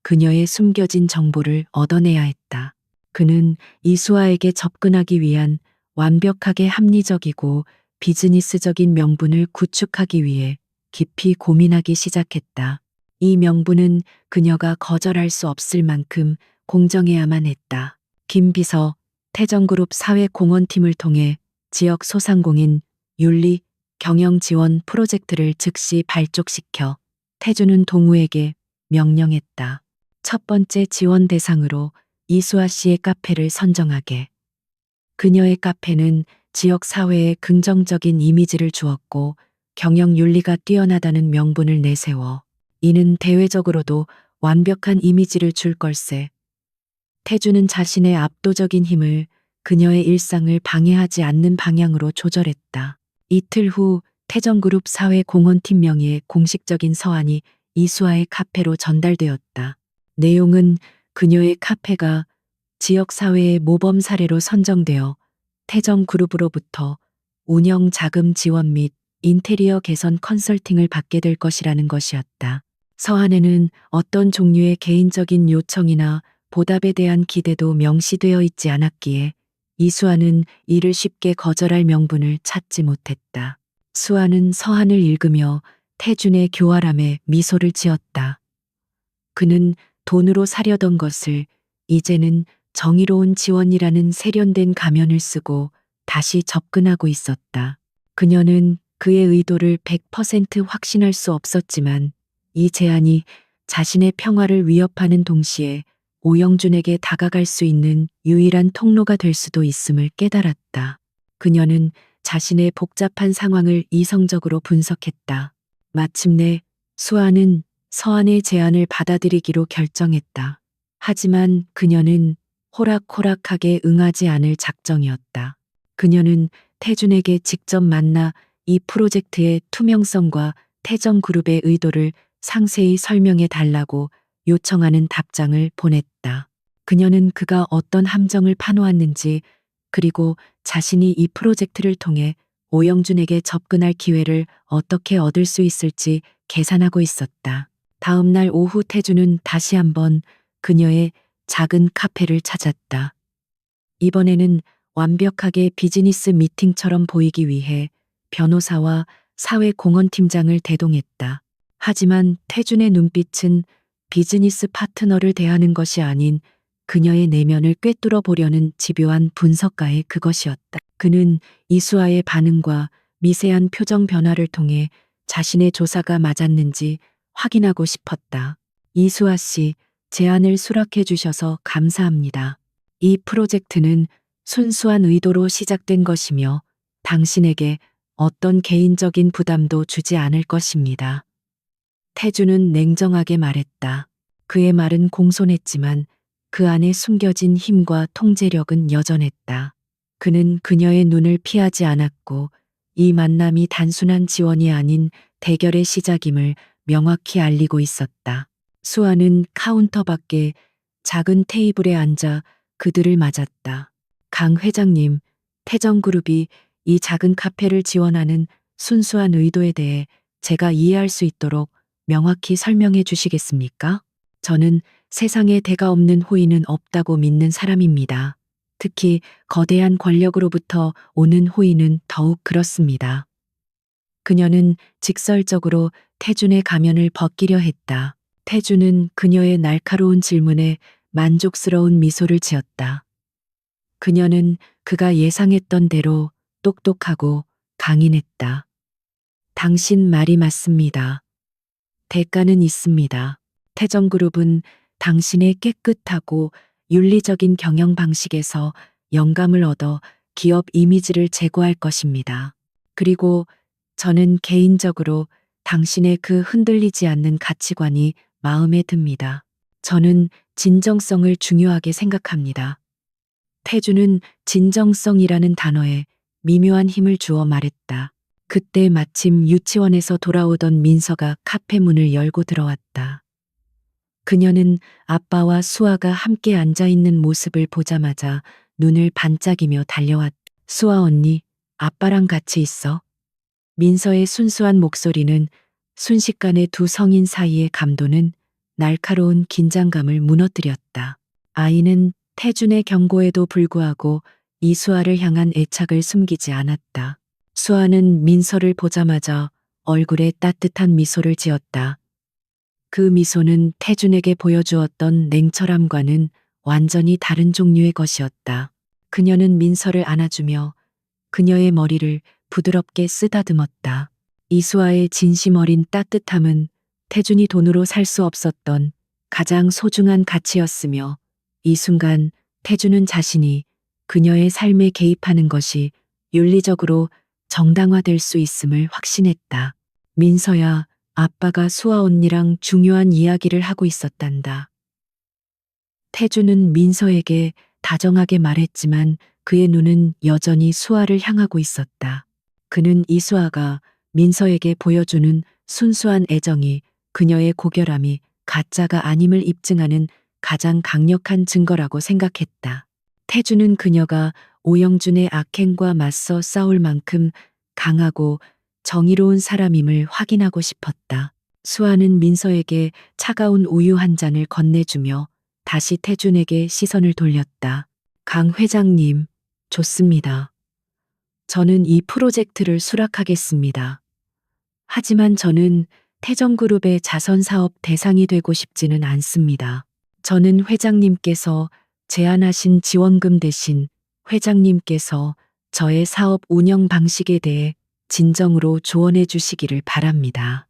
그녀의 숨겨진 정보를 얻어내야 했다. 그는 이수아에게 접근하기 위한 완벽하게 합리적이고 비즈니스적인 명분을 구축하기 위해 깊이 고민하기 시작했다. 이 명분은 그녀가 거절할 수 없을 만큼 공정해야만 했다. 김비서, 태정그룹 사회공헌팀을 통해 지역 소상공인 윤리 경영 지원 프로젝트를 즉시 발족시켜 태주는 동우에게 명령했다. 첫 번째 지원 대상으로 이수아 씨의 카페를 선정하게. 그녀의 카페는 지역 사회에 긍정적인 이미지를 주었고 경영 윤리가 뛰어나다는 명분을 내세워 이는 대외적으로도 완벽한 이미지를 줄 걸세. 태주는 자신의 압도적인 힘을 그녀의 일상을 방해하지 않는 방향으로 조절했다. 이틀 후 태정그룹 사회공헌팀 명의의 공식적인 서한이 이수아의 카페로 전달되었다. 내용은 그녀의 카페가 지역사회의 모범 사례로 선정되어 태정그룹으로부터 운영 자금 지원 및 인테리어 개선 컨설팅을 받게 될 것이라는 것이었다. 서한에는 어떤 종류의 개인적인 요청이나 보답에 대한 기대도 명시되어 있지 않았기에 이수아는 이를 쉽게 거절할 명분을 찾지 못했다. 수아는 서한을 읽으며 태준의 교활함에 미소를 지었다. 그는 돈으로 사려던 것을 이제는 정의로운 지원이라는 세련된 가면을 쓰고 다시 접근하고 있었다. 그녀는 그의 의도를 100% 확신할 수 없었지만 이 제안이 자신의 평화를 위협하는 동시에 오영준에게 다가갈 수 있는 유일한 통로가 될 수도 있음을 깨달았다. 그녀는 자신의 복잡한 상황을 이성적으로 분석했다. 마침내 수아는 서한의 제안을 받아들이기로 결정했다. 하지만 그녀는 호락호락하게 응하지 않을 작정이었다. 그녀는 태준에게 직접 만나 이 프로젝트의 투명성과 태정그룹의 의도를 상세히 설명해 달라고 요청하는 답장을 보냈다. 그녀는 그가 어떤 함정을 파놓았는지 그리고 자신이 이 프로젝트를 통해 오영준에게 접근할 기회를 어떻게 얻을 수 있을지 계산하고 있었다. 다음 날 오후 태준은 다시 한번 그녀의 작은 카페를 찾았다. 이번에는 완벽하게 비즈니스 미팅처럼 보이기 위해 변호사와 사회공헌팀장을 대동했다. 하지만 태준의 눈빛은 비즈니스 파트너를 대하는 것이 아닌 그녀의 내면을 꿰뚫어 보려는 집요한 분석가의 그것이었다. 그는 이수아의 반응과 미세한 표정 변화를 통해 자신의 조사가 맞았는지 확인하고 싶었다. 이수아 씨, 제안을 수락해 주셔서 감사합니다. 이 프로젝트는 순수한 의도로 시작된 것이며 당신에게 어떤 개인적인 부담도 주지 않을 것입니다. 태주는 냉정하게 말했다. 그의 말은 공손했지만 그 안에 숨겨진 힘과 통제력은 여전했다. 그는 그녀의 눈을 피하지 않았고 이 만남이 단순한 지원이 아닌 대결의 시작임을 명확히 알리고 있었다. 수아는 카운터 밖에 작은 테이블에 앉아 그들을 맞았다. 강 회장님, 태정그룹이 이 작은 카페를 지원하는 순수한 의도에 대해 제가 이해할 수 있도록 명확히 설명해 주시겠습니까? 저는 세상에 대가 없는 호의는 없다고 믿는 사람입니다. 특히 거대한 권력으로부터 오는 호의는 더욱 그렇습니다. 그녀는 직설적으로 태준의 가면을 벗기려 했다. 태준은 그녀의 날카로운 질문에 만족스러운 미소를 지었다. 그녀는 그가 예상했던 대로 똑똑하고 강인했다. 당신 말이 맞습니다. 대가는 있습니다. 태정그룹은 당신의 깨끗하고 윤리적인 경영 방식에서 영감을 얻어 기업 이미지를 제고할 것입니다. 그리고 저는 개인적으로 당신의 그 흔들리지 않는 가치관이 마음에 듭니다. 저는 진정성을 중요하게 생각합니다. 태주는 진정성이라는 단어에 미묘한 힘을 주어 말했다. 그때 마침 유치원에서 돌아오던 민서가 카페 문을 열고 들어왔다. 그녀는 아빠와 수아가 함께 앉아 있는 모습을 보자마자 눈을 반짝이며 달려왔다. 수아 언니, 아빠랑 같이 있어. 민서의 순수한 목소리는 순식간에 두 성인 사이의 감도는 날카로운 긴장감을 무너뜨렸다. 아이는 태준의 경고에도 불구하고 이수아를 향한 애착을 숨기지 않았다. 수아는 민서를 보자마자 얼굴에 따뜻한 미소를 지었다. 그 미소는 태준에게 보여주었던 냉철함과는 완전히 다른 종류의 것이었다. 그녀는 민서를 안아주며 그녀의 머리를 부드럽게 쓰다듬었다. 이수아의 진심 어린 따뜻함은 태준이 돈으로 살 수 없었던 가장 소중한 가치였으며 이 순간 태준은 자신이 그녀의 삶에 개입하는 것이 윤리적으로 정당화될 수 있음을 확신했다. 민서야, 아빠가 수아 언니랑 중요한 이야기를 하고 있었단다. 태준은 민서에게 다정하게 말했지만 그의 눈은 여전히 수아를 향하고 있었다. 그는 이수아가 민서에게 보여주는 순수한 애정이 그녀의 고결함이 가짜가 아님을 입증하는 가장 강력한 증거라고 생각했다. 태준은 그녀가 오영준의 악행과 맞서 싸울 만큼 강하고 정의로운 사람임을 확인하고 싶었다. 수아는 민서에게 차가운 우유 한 잔을 건네주며 다시 태준에게 시선을 돌렸다. 강 회장님, 좋습니다. 저는 이 프로젝트를 수락하겠습니다. 하지만 저는 태정그룹의 자선사업 대상이 되고 싶지는 않습니다. 저는 회장님께서 제안하신 지원금 대신 회장님께서 저의 사업 운영 방식에 대해 진정으로 조언해 주시기를 바랍니다.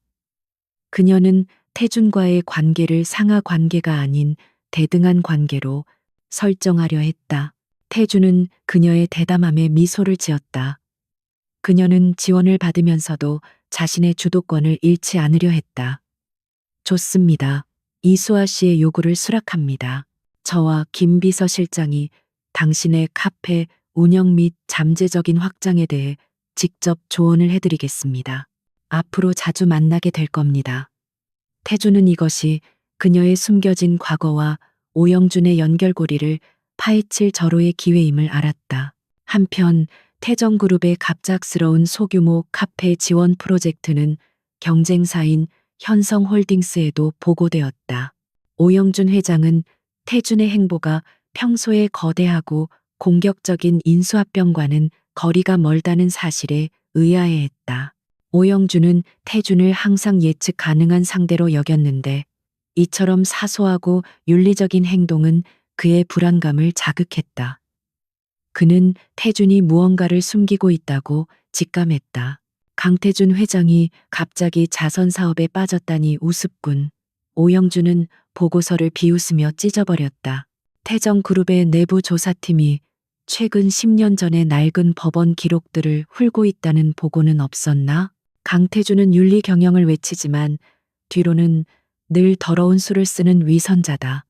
그녀는 태준과의 관계를 상하 관계가 아닌 대등한 관계로 설정하려 했다. 태준은 그녀의 대담함에 미소를 지었다. 그녀는 지원을 받으면서도 자신의 주도권을 잃지 않으려 했다. 좋습니다. 이수아 씨의 요구를 수락합니다. 저와 김 비서실장이 당신의 카페 운영 및 잠재적인 확장에 대해 직접 조언을 해드리겠습니다. 앞으로 자주 만나게 될 겁니다. 태주는 이것이 그녀의 숨겨진 과거와 오영준의 연결고리를 파헤칠 절호의 기회임을 알았다. 한편 태정그룹의 갑작스러운 소규모 카페 지원 프로젝트는 경쟁사인 현성홀딩스에도 보고되었다. 오영준 회장은 태준의 행보가 평소에 거대하고 공격적인 인수합병과는 거리가 멀다는 사실에 의아해했다. 오영준은 태준을 항상 예측 가능한 상대로 여겼는데 이처럼 사소하고 윤리적인 행동은 그의 불안감을 자극했다. 그는 태준이 무언가를 숨기고 있다고 직감했다. 강태준 회장이 갑자기 자선 사업에 빠졌다니 우습군. 오영준은 보고서를 비웃으며 찢어버렸다. 태정그룹의 내부 조사팀이 최근 10년 전의 낡은 법원 기록들을 훑고 있다는 보고는 없었나? 강태준은 윤리 경영을 외치지만 뒤로는 늘 더러운 수를 쓰는 위선자다.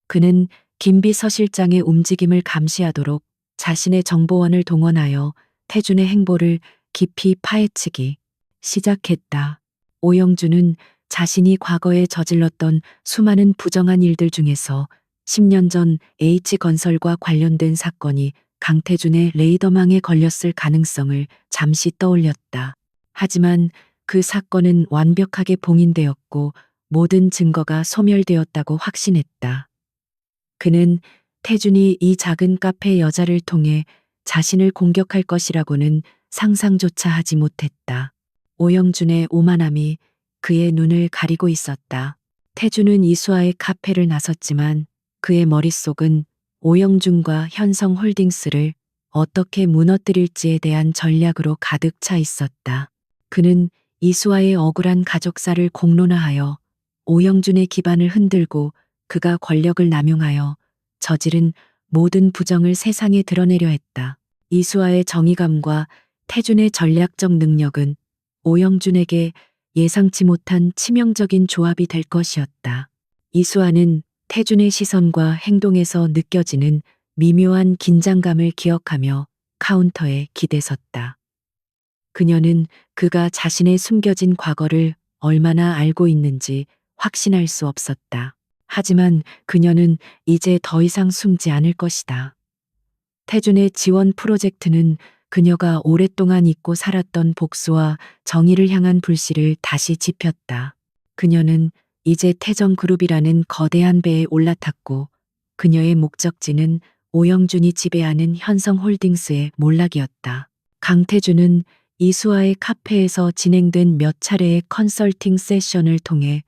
그는 김 비서실장의 움직임을 감시하도록 자신의 정보원을 동원하여 태준의 행보를 깊이 파헤치기 시작했다. 오영준은 자신이 과거에 저질렀던 수많은 부정한 일들 중에서 10년 전 H건설과 관련된 사건이 강태준의 레이더망에 걸렸을 가능성을 잠시 떠올렸다. 하지만 그 사건은 완벽하게 봉인되었고 모든 증거가 소멸되었다고 확신했다. 그는 태준이 이 작은 카페 여자를 통해 자신을 공격할 것이라고는 상상조차 하지 못했다. 오영준의 오만함이 그의 눈을 가리고 있었다. 태준은 이수아의 카페를 나섰지만 그의 머릿속은 오영준과 현성홀딩스를 어떻게 무너뜨릴지에 대한 전략으로 가득 차 있었다. 그는 이수아의 억울한 가족사를 공론화하여 오영준의 기반을 흔들고 그가 권력을 남용하여 저지른 모든 부정을 세상에 드러내려 했다. 이수아의 정의감과 태준의 전략적 능력은 오영준에게 예상치 못한 치명적인 조합이 될 것이었다. 이수아는 태준의 시선과 행동에서 느껴지는 미묘한 긴장감을 기억하며 카운터에 기대섰다. 그녀는 그가 자신의 숨겨진 과거를 얼마나 알고 있는지 확신할 수 없었다. 하지만 그녀는 이제 더 이상 숨지 않을 것이다. 태준의 지원 프로젝트는 그녀가 오랫동안 잊고 살았던 복수와 정의를 향한 불씨를 다시 지폈다. 그녀는 이제 태정그룹이라는 거대한 배에 올라탔고 그녀의 목적지는 오영준이 지배하는 현성홀딩스의 몰락이었다. 강태준은 이수아의 카페에서 진행된 몇 차례의 컨설팅 세션을 통해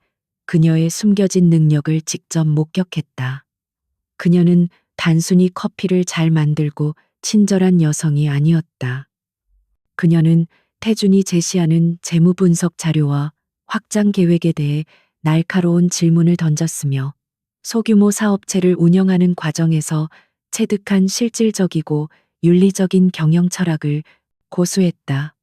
그녀의 숨겨진 능력을 직접 목격했다. 그녀는 단순히 커피를 잘 만들고 친절한 여성이 아니었다. 그녀는 태준이 제시하는 재무 분석 자료와 확장 계획에 대해 날카로운 질문을 던졌으며 소규모 사업체를 운영하는 과정에서 체득한 실질적이고 윤리적인 경영 철학을 고수했다.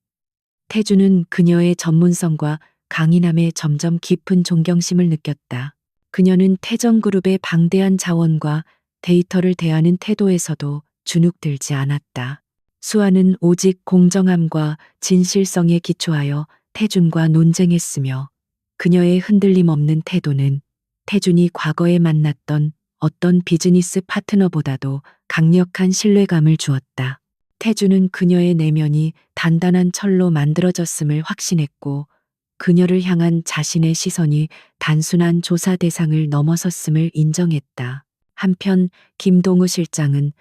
태준은 그녀의 전문성과 강인함에 점점 깊은 존경심을 느꼈다. 그녀는 태정그룹의 방대한 자원과 데이터를 대하는 태도에서도 주눅들지 않았다. 수아는 오직 공정함과 진실성에 기초하여 태준과 논쟁했으며 그녀의 흔들림 없는 태도는 태준이 과거에 만났던 어떤 비즈니스 파트너보다도 강력한 신뢰감을 주었다. 태준은 그녀의 내면이 단단한 철로 만들어졌음을 확신했고 그녀를 향한 자신의 시선이 단순한 조사 대상을 넘어섰음을 인정했다. 한편 김동우 실장은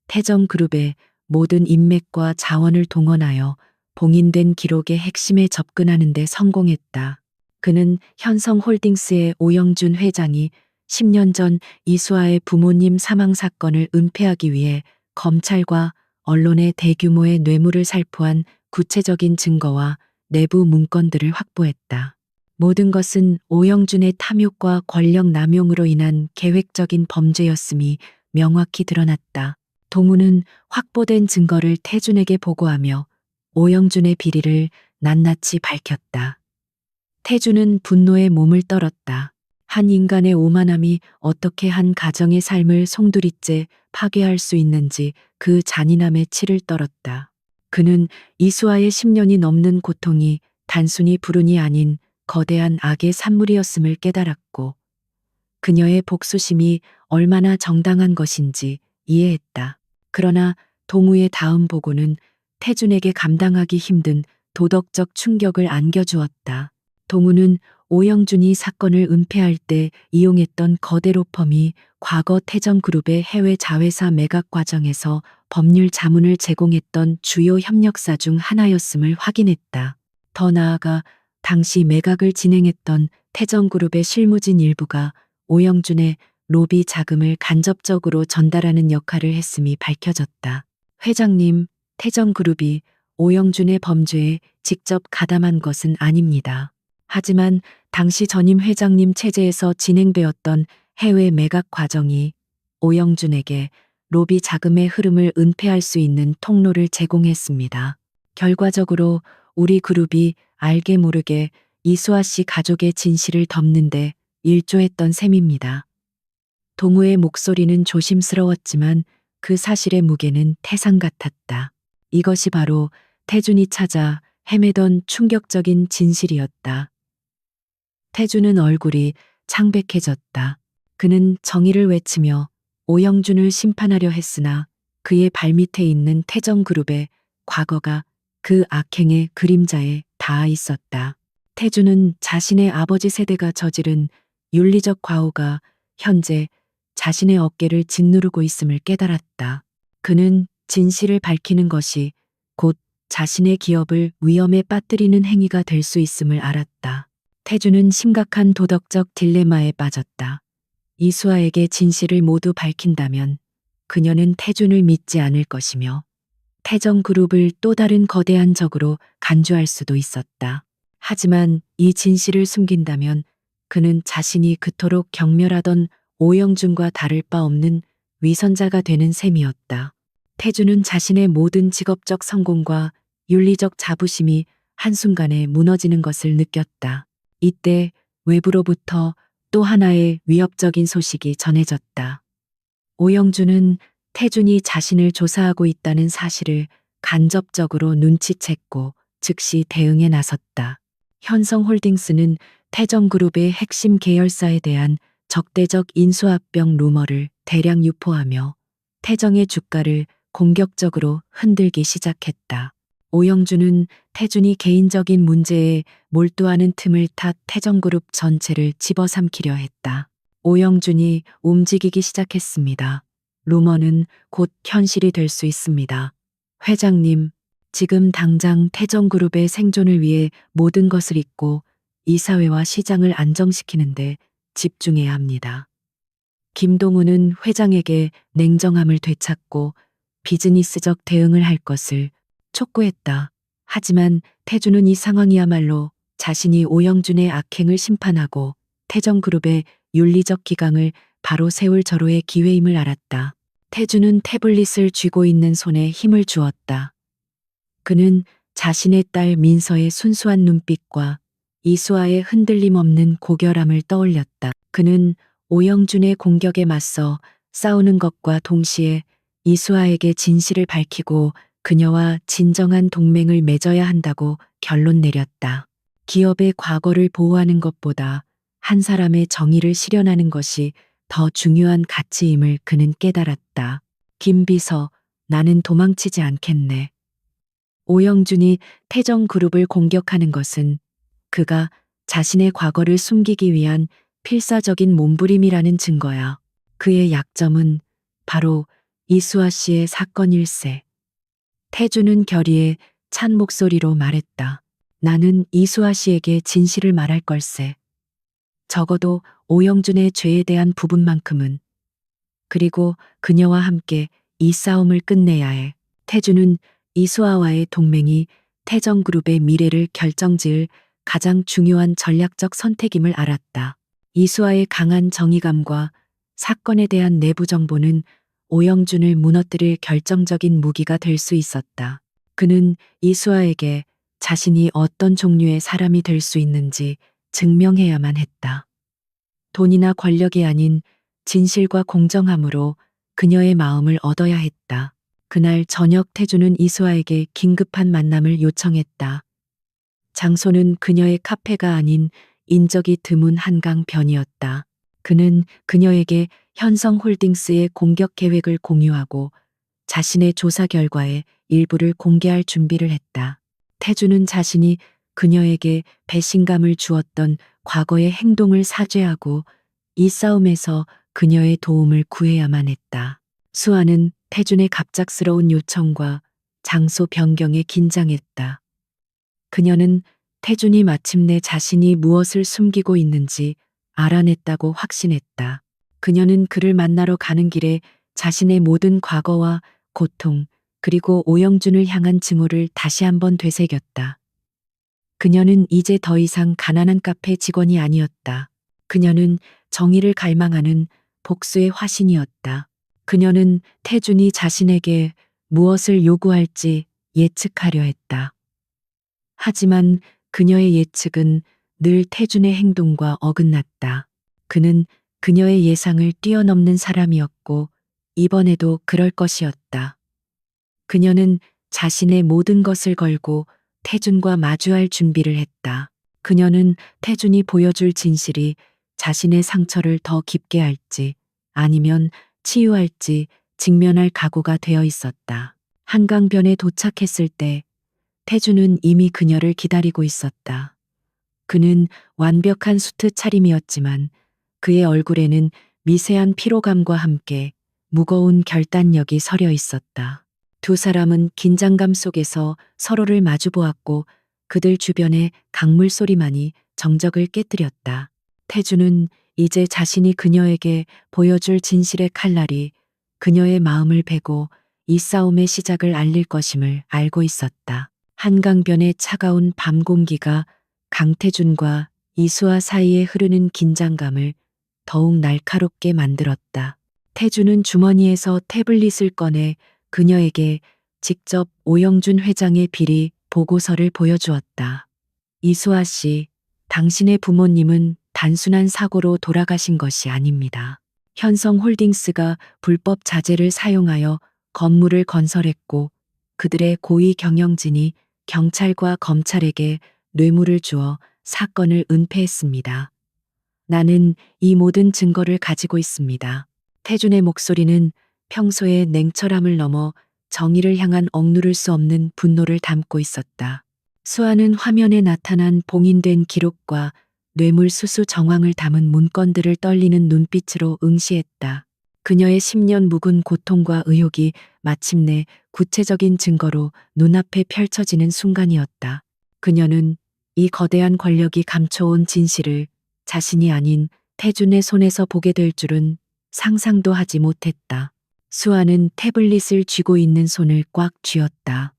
태정그룹의 모든 인맥과 자원을 동원하여 봉인된 기록의 핵심에 접근하는 데 성공했다. 그는 현성홀딩스의 오영준 회장이 10년 전 이수아의 부모님 사망 사건을 은폐하기 위해 검찰과 언론에 대규모의 뇌물을 살포한 구체적인 증거와 내부 문건들을 확보했다. 모든 것은 오영준의 탐욕과 권력 남용으로 인한 계획적인 범죄였음이 명확히 드러났다. 동우는 확보된 증거를 태준에게 보고하며 오영준의 비리를 낱낱이 밝혔다. 태준은 분노에 몸을 떨었다. 한 인간의 오만함이 어떻게 한 가정의 삶을 송두리째 파괴할 수 있는지 그 잔인함에 치를 떨었다. 그는 이수아의 10년이 넘는 고통이 단순히 불운이 아닌 거대한 악의 산물이었음을 깨달았고 그녀의 복수심이 얼마나 정당한 것인지 이해했다. 그러나 동우의 다음 보고는 태준에게 감당하기 힘든 도덕적 충격을 안겨주었다. 동우는 오영준이 사건을 은폐할 때 이용했던 거대 로펌이 과거 태정그룹의 해외 자회사 매각 과정에서 법률 자문을 제공했던 주요 협력사 중 하나였음을 확인했다. 더 나아가 당시 매각을 진행했던 태정그룹의 실무진 일부가 오영준의 로비 자금을 간접적으로 전달하는 역할을 했음이 밝혀졌다. 회장님, 태정그룹이 오영준의 범죄에 직접 가담한 것은 아닙니다. 하지만 당시 전임 회장님 체제에서 진행되었던 해외 매각 과정이 오영준에게 로비 자금의 흐름을 은폐할 수 있는 통로를 제공했습니다. 결과적으로 우리 그룹이 알게 모르게 이수아 씨 가족의 진실을 덮는데 일조했던 셈입니다. 동우의 목소리는 조심스러웠지만 그 사실의 무게는 태산 같았다. 이것이 바로 태준이 찾아 헤매던 충격적인 진실이었다. 태준은 얼굴이 창백해졌다. 그는 정의를 외치며 오영준을 심판하려 했으나 그의 발밑에 있는 태정그룹의 과거가 그 악행의 그림자에 닿아 있었다. 태준은 자신의 아버지 세대가 저지른 윤리적 과오가 현재 자신의 어깨를 짓누르고 있음을 깨달았다. 그는 진실을 밝히는 것이 곧 자신의 기업을 위험에 빠뜨리는 행위가 될 수 있음을 알았다. 태주는 심각한 도덕적 딜레마에 빠졌다. 이수아에게 진실을 모두 밝힌다면 그녀는 태준을 믿지 않을 것이며 태정그룹을 또 다른 거대한 적으로 간주할 수도 있었다. 하지만 이 진실을 숨긴다면 그는 자신이 그토록 경멸하던 오영준과 다를 바 없는 위선자가 되는 셈이었다. 태주는 자신의 모든 직업적 성공과 윤리적 자부심이 한순간에 무너지는 것을 느꼈다. 이때 외부로부터 또 하나의 위협적인 소식이 전해졌다. 오영준은 태준이 자신을 조사하고 있다는 사실을 간접적으로 눈치챘고 즉시 대응에 나섰다. 현성홀딩스는 태정그룹의 핵심 계열사에 대한 적대적 인수합병 루머를 대량 유포하며 태정의 주가를 공격적으로 흔들기 시작했다. 오영준은 태준이 개인적인 문제에 몰두하는 틈을 타 태정그룹 전체를 집어삼키려 했다. 오영준이 움직이기 시작했습니다. 루머는 곧 현실이 될 수 있습니다. 회장님, 지금 당장 태정그룹의 생존을 위해 모든 것을 잊고 이사회와 시장을 안정시키는데 집중해야 합니다. 김동우는 회장에게 냉정함을 되찾고 비즈니스적 대응을 할 것을 촉구했다. 하지만 태주는 이 상황이야말로 자신이 오영준의 악행을 심판하고 태정그룹의 윤리적 기강을 바로 세울 절호의 기회임을 알았다. 태주는 태블릿을 쥐고 있는 손에 힘을 주었다. 그는 자신의 딸 민서의 순수한 눈빛과 이수아의 흔들림 없는 고결함을 떠올렸다. 그는 오영준의 공격에 맞서 싸우는 것과 동시에 이수아에게 진실을 밝히고 그녀와 진정한 동맹을 맺어야 한다고 결론 내렸다. 기업의 과거를 보호하는 것보다 한 사람의 정의를 실현하는 것이 더 중요한 가치임을 그는 깨달았다. 김비서, 나는 도망치지 않겠네. 오영준이 태정그룹을 공격하는 것은 그가 자신의 과거를 숨기기 위한 필사적인 몸부림이라는 증거야. 그의 약점은 바로 이수아 씨의 사건일세. 태주는 결의에 찬 목소리로 말했다. 나는 이수아 씨에게 진실을 말할 걸세. 적어도 오영준의 죄에 대한 부분만큼은. 그리고 그녀와 함께 이 싸움을 끝내야 해. 태주는 이수아와의 동맹이 태정그룹의 미래를 결정지을 가장 중요한 전략적 선택임을 알았다. 이수아의 강한 정의감과 사건에 대한 내부 정보는 오영준을 무너뜨릴 결정적인 무기가 될 수 있었다. 그는 이수아에게 자신이 어떤 종류의 사람이 될 수 있는지 증명해야만 했다. 돈이나 권력이 아닌 진실과 공정함으로 그녀의 마음을 얻어야 했다. 그날 저녁 태주는 이수아에게 긴급한 만남을 요청했다. 장소는 그녀의 카페가 아닌 인적이 드문 한강변이었다. 그는 그녀에게 현성홀딩스의 공격 계획을 공유하고 자신의 조사 결과의 일부를 공개할 준비를 했다. 태주는 자신이 그녀에게 배신감을 주었던 과거의 행동을 사죄하고 이 싸움에서 그녀의 도움을 구해야만 했다. 수아는 태준의 갑작스러운 요청과 장소 변경에 긴장했다. 그녀는 태준이 마침내 자신이 무엇을 숨기고 있는지 알아냈다고 확신했다. 그녀는 그를 만나러 가는 길에 자신의 모든 과거와 고통, 그리고 오영준을 향한 증오를 다시 한번 되새겼다. 그녀는 이제 더 이상 가난한 카페 직원이 아니었다. 그녀는 정의를 갈망하는 복수의 화신이었다. 그녀는 태준이 자신에게 무엇을 요구할지 예측하려 했다. 하지만 그녀의 예측은 늘 태준의 행동과 어긋났다. 그는 그녀의 예상을 뛰어넘는 사람이었고 이번에도 그럴 것이었다. 그녀는 자신의 모든 것을 걸고 태준과 마주할 준비를 했다. 그녀는 태준이 보여줄 진실이 자신의 상처를 더 깊게 할지 아니면 치유할지 직면할 각오가 되어 있었다. 한강변에 도착했을 때 태준은 이미 그녀를 기다리고 있었다. 그는 완벽한 수트 차림이었지만 그의 얼굴에는 미세한 피로감과 함께 무거운 결단력이 서려 있었다. 두 사람은 긴장감 속에서 서로를 마주보았고 그들 주변의 강물 소리만이 정적을 깨뜨렸다. 태주는 이제 자신이 그녀에게 보여줄 진실의 칼날이 그녀의 마음을 베고 이 싸움의 시작을 알릴 것임을 알고 있었다. 한강변의 차가운 밤 공기가 강태준과 이수아 사이에 흐르는 긴장감을 더욱 날카롭게 만들었다. 태준은 주머니에서 태블릿을 꺼내 그녀에게 직접 오영준 회장의 비리 보고서를 보여주었다. 이수아 씨, 당신의 부모님은 단순한 사고로 돌아가신 것이 아닙니다. 현성홀딩스가 불법 자재를 사용하여 건물을 건설했고 그들의 고위 경영진이 경찰과 검찰에게 뇌물을 주어 사건을 은폐했습니다. 나는 이 모든 증거를 가지고 있습니다. 태준의 목소리는 평소의 냉철함을 넘어 정의를 향한 억누를 수 없는 분노를 담고 있었다. 수아는 화면에 나타난 봉인된 기록과 뇌물 수수 정황을 담은 문건들을 떨리는 눈빛으로 응시했다. 그녀의 10년 묵은 고통과 의욕이 마침내 구체적인 증거로 눈앞에 펼쳐지는 순간이었다. 그녀는 이 거대한 권력이 감춰온 진실을 자신이 아닌 태준의 손에서 보게 될 줄은 상상도 하지 못했다. 수아는 태블릿을 쥐고 있는 손을 꽉 쥐었다.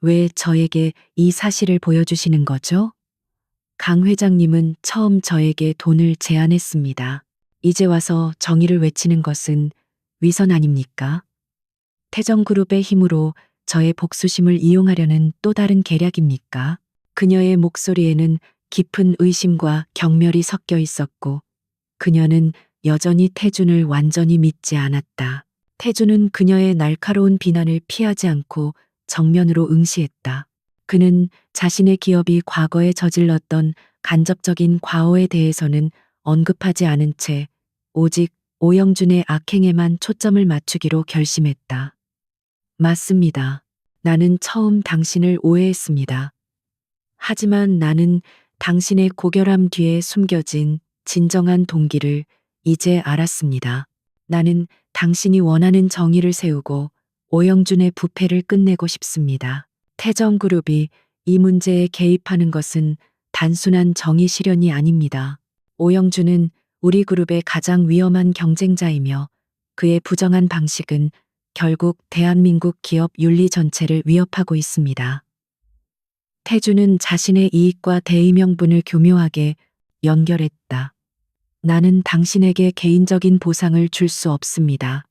왜 저에게 이 사실을 보여주시는 거죠? 강 회장님은 처음 저에게 돈을 제안했습니다. 이제 와서 정의를 외치는 것은 위선 아닙니까? 태정그룹의 힘으로 저의 복수심을 이용하려는 또 다른 계략입니까? 그녀의 목소리에는 깊은 의심과 경멸이 섞여 있었고 그녀는 여전히 태준을 완전히 믿지 않았다. 태준은 그녀의 날카로운 비난을 피하지 않고 정면으로 응시했다. 그는 자신의 기업이 과거에 저질렀던 간접적인 과오에 대해서는 언급하지 않은 채 오직 오영준의 악행에만 초점을 맞추기로 결심했다. 맞습니다. 나는 처음 당신을 오해했습니다. 하지만 나는 당신의 고결함 뒤에 숨겨진 진정한 동기를 이제 알았습니다. 나는 당신이 원하는 정의를 세우고 오영준의 부패를 끝내고 싶습니다. 태정그룹이 이 문제에 개입하는 것은 단순한 정의 실현이 아닙니다. 오영준은 우리 그룹의 가장 위험한 경쟁자이며 그의 부정한 방식은 결국 대한민국 기업 윤리 전체를 위협하고 있습니다. 태주는 자신의 이익과 대의명분을 교묘하게 연결했다. 나는 당신에게 개인적인 보상을 줄 수 없습니다.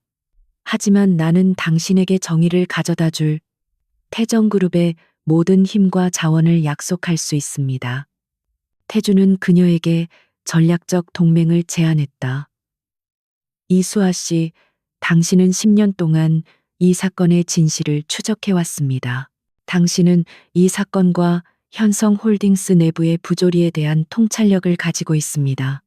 하지만 나는 당신에게 정의를 가져다 줄 태정그룹의 모든 힘과 자원을 약속할 수 있습니다. 태주는 그녀에게 전략적 동맹을 제안했다. 이수아 씨, 당신은 10년 동안 이 사건의 진실을 추적해왔습니다. 당신은 이 사건과 현성홀딩스 내부의 부조리에 대한 통찰력을 가지고 있습니다.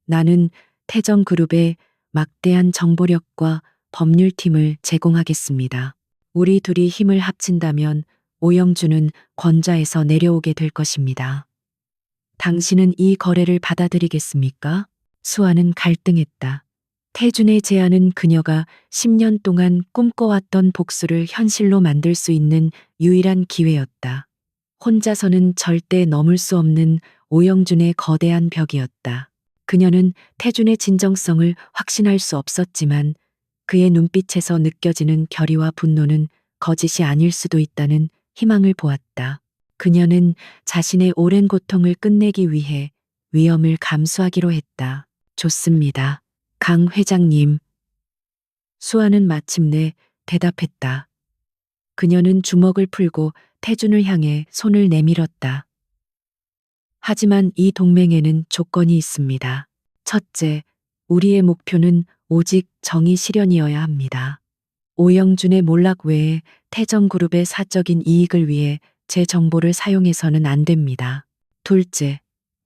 나는 태정그룹에 막대한 정보력과 법률팀을 제공하겠습니다. 우리 둘이 힘을 합친다면 오영준은 권좌에서 내려오게 될 것입니다. 당신은 이 거래를 받아들이겠습니까? 수아는 갈등했다. 태준의 제안은 그녀가 10년 동안 꿈꿔왔던 복수를 현실로 만들 수 있는 유일한 기회였다. 혼자서는 절대 넘을 수 없는 오영준의 거대한 벽이었다. 그녀는 태준의 진정성을 확신할 수 없었지만 그의 눈빛에서 느껴지는 결의와 분노는 거짓이 아닐 수도 있다는 희망을 보았다. 그녀는 자신의 오랜 고통을 끝내기 위해 위험을 감수하기로 했다. 좋습니다. 강 회장님. 수아는 마침내 대답했다. 그녀는 주먹을 풀고 태준을 향해 손을 내밀었다. 하지만 이 동맹에는 조건이 있습니다. 첫째, 우리의 목표는 오직 정의 실현이어야 합니다. 오영준의 몰락 외에 태정그룹의 사적인 이익을 위해 제 정보를 사용해서는 안 됩니다. 둘째,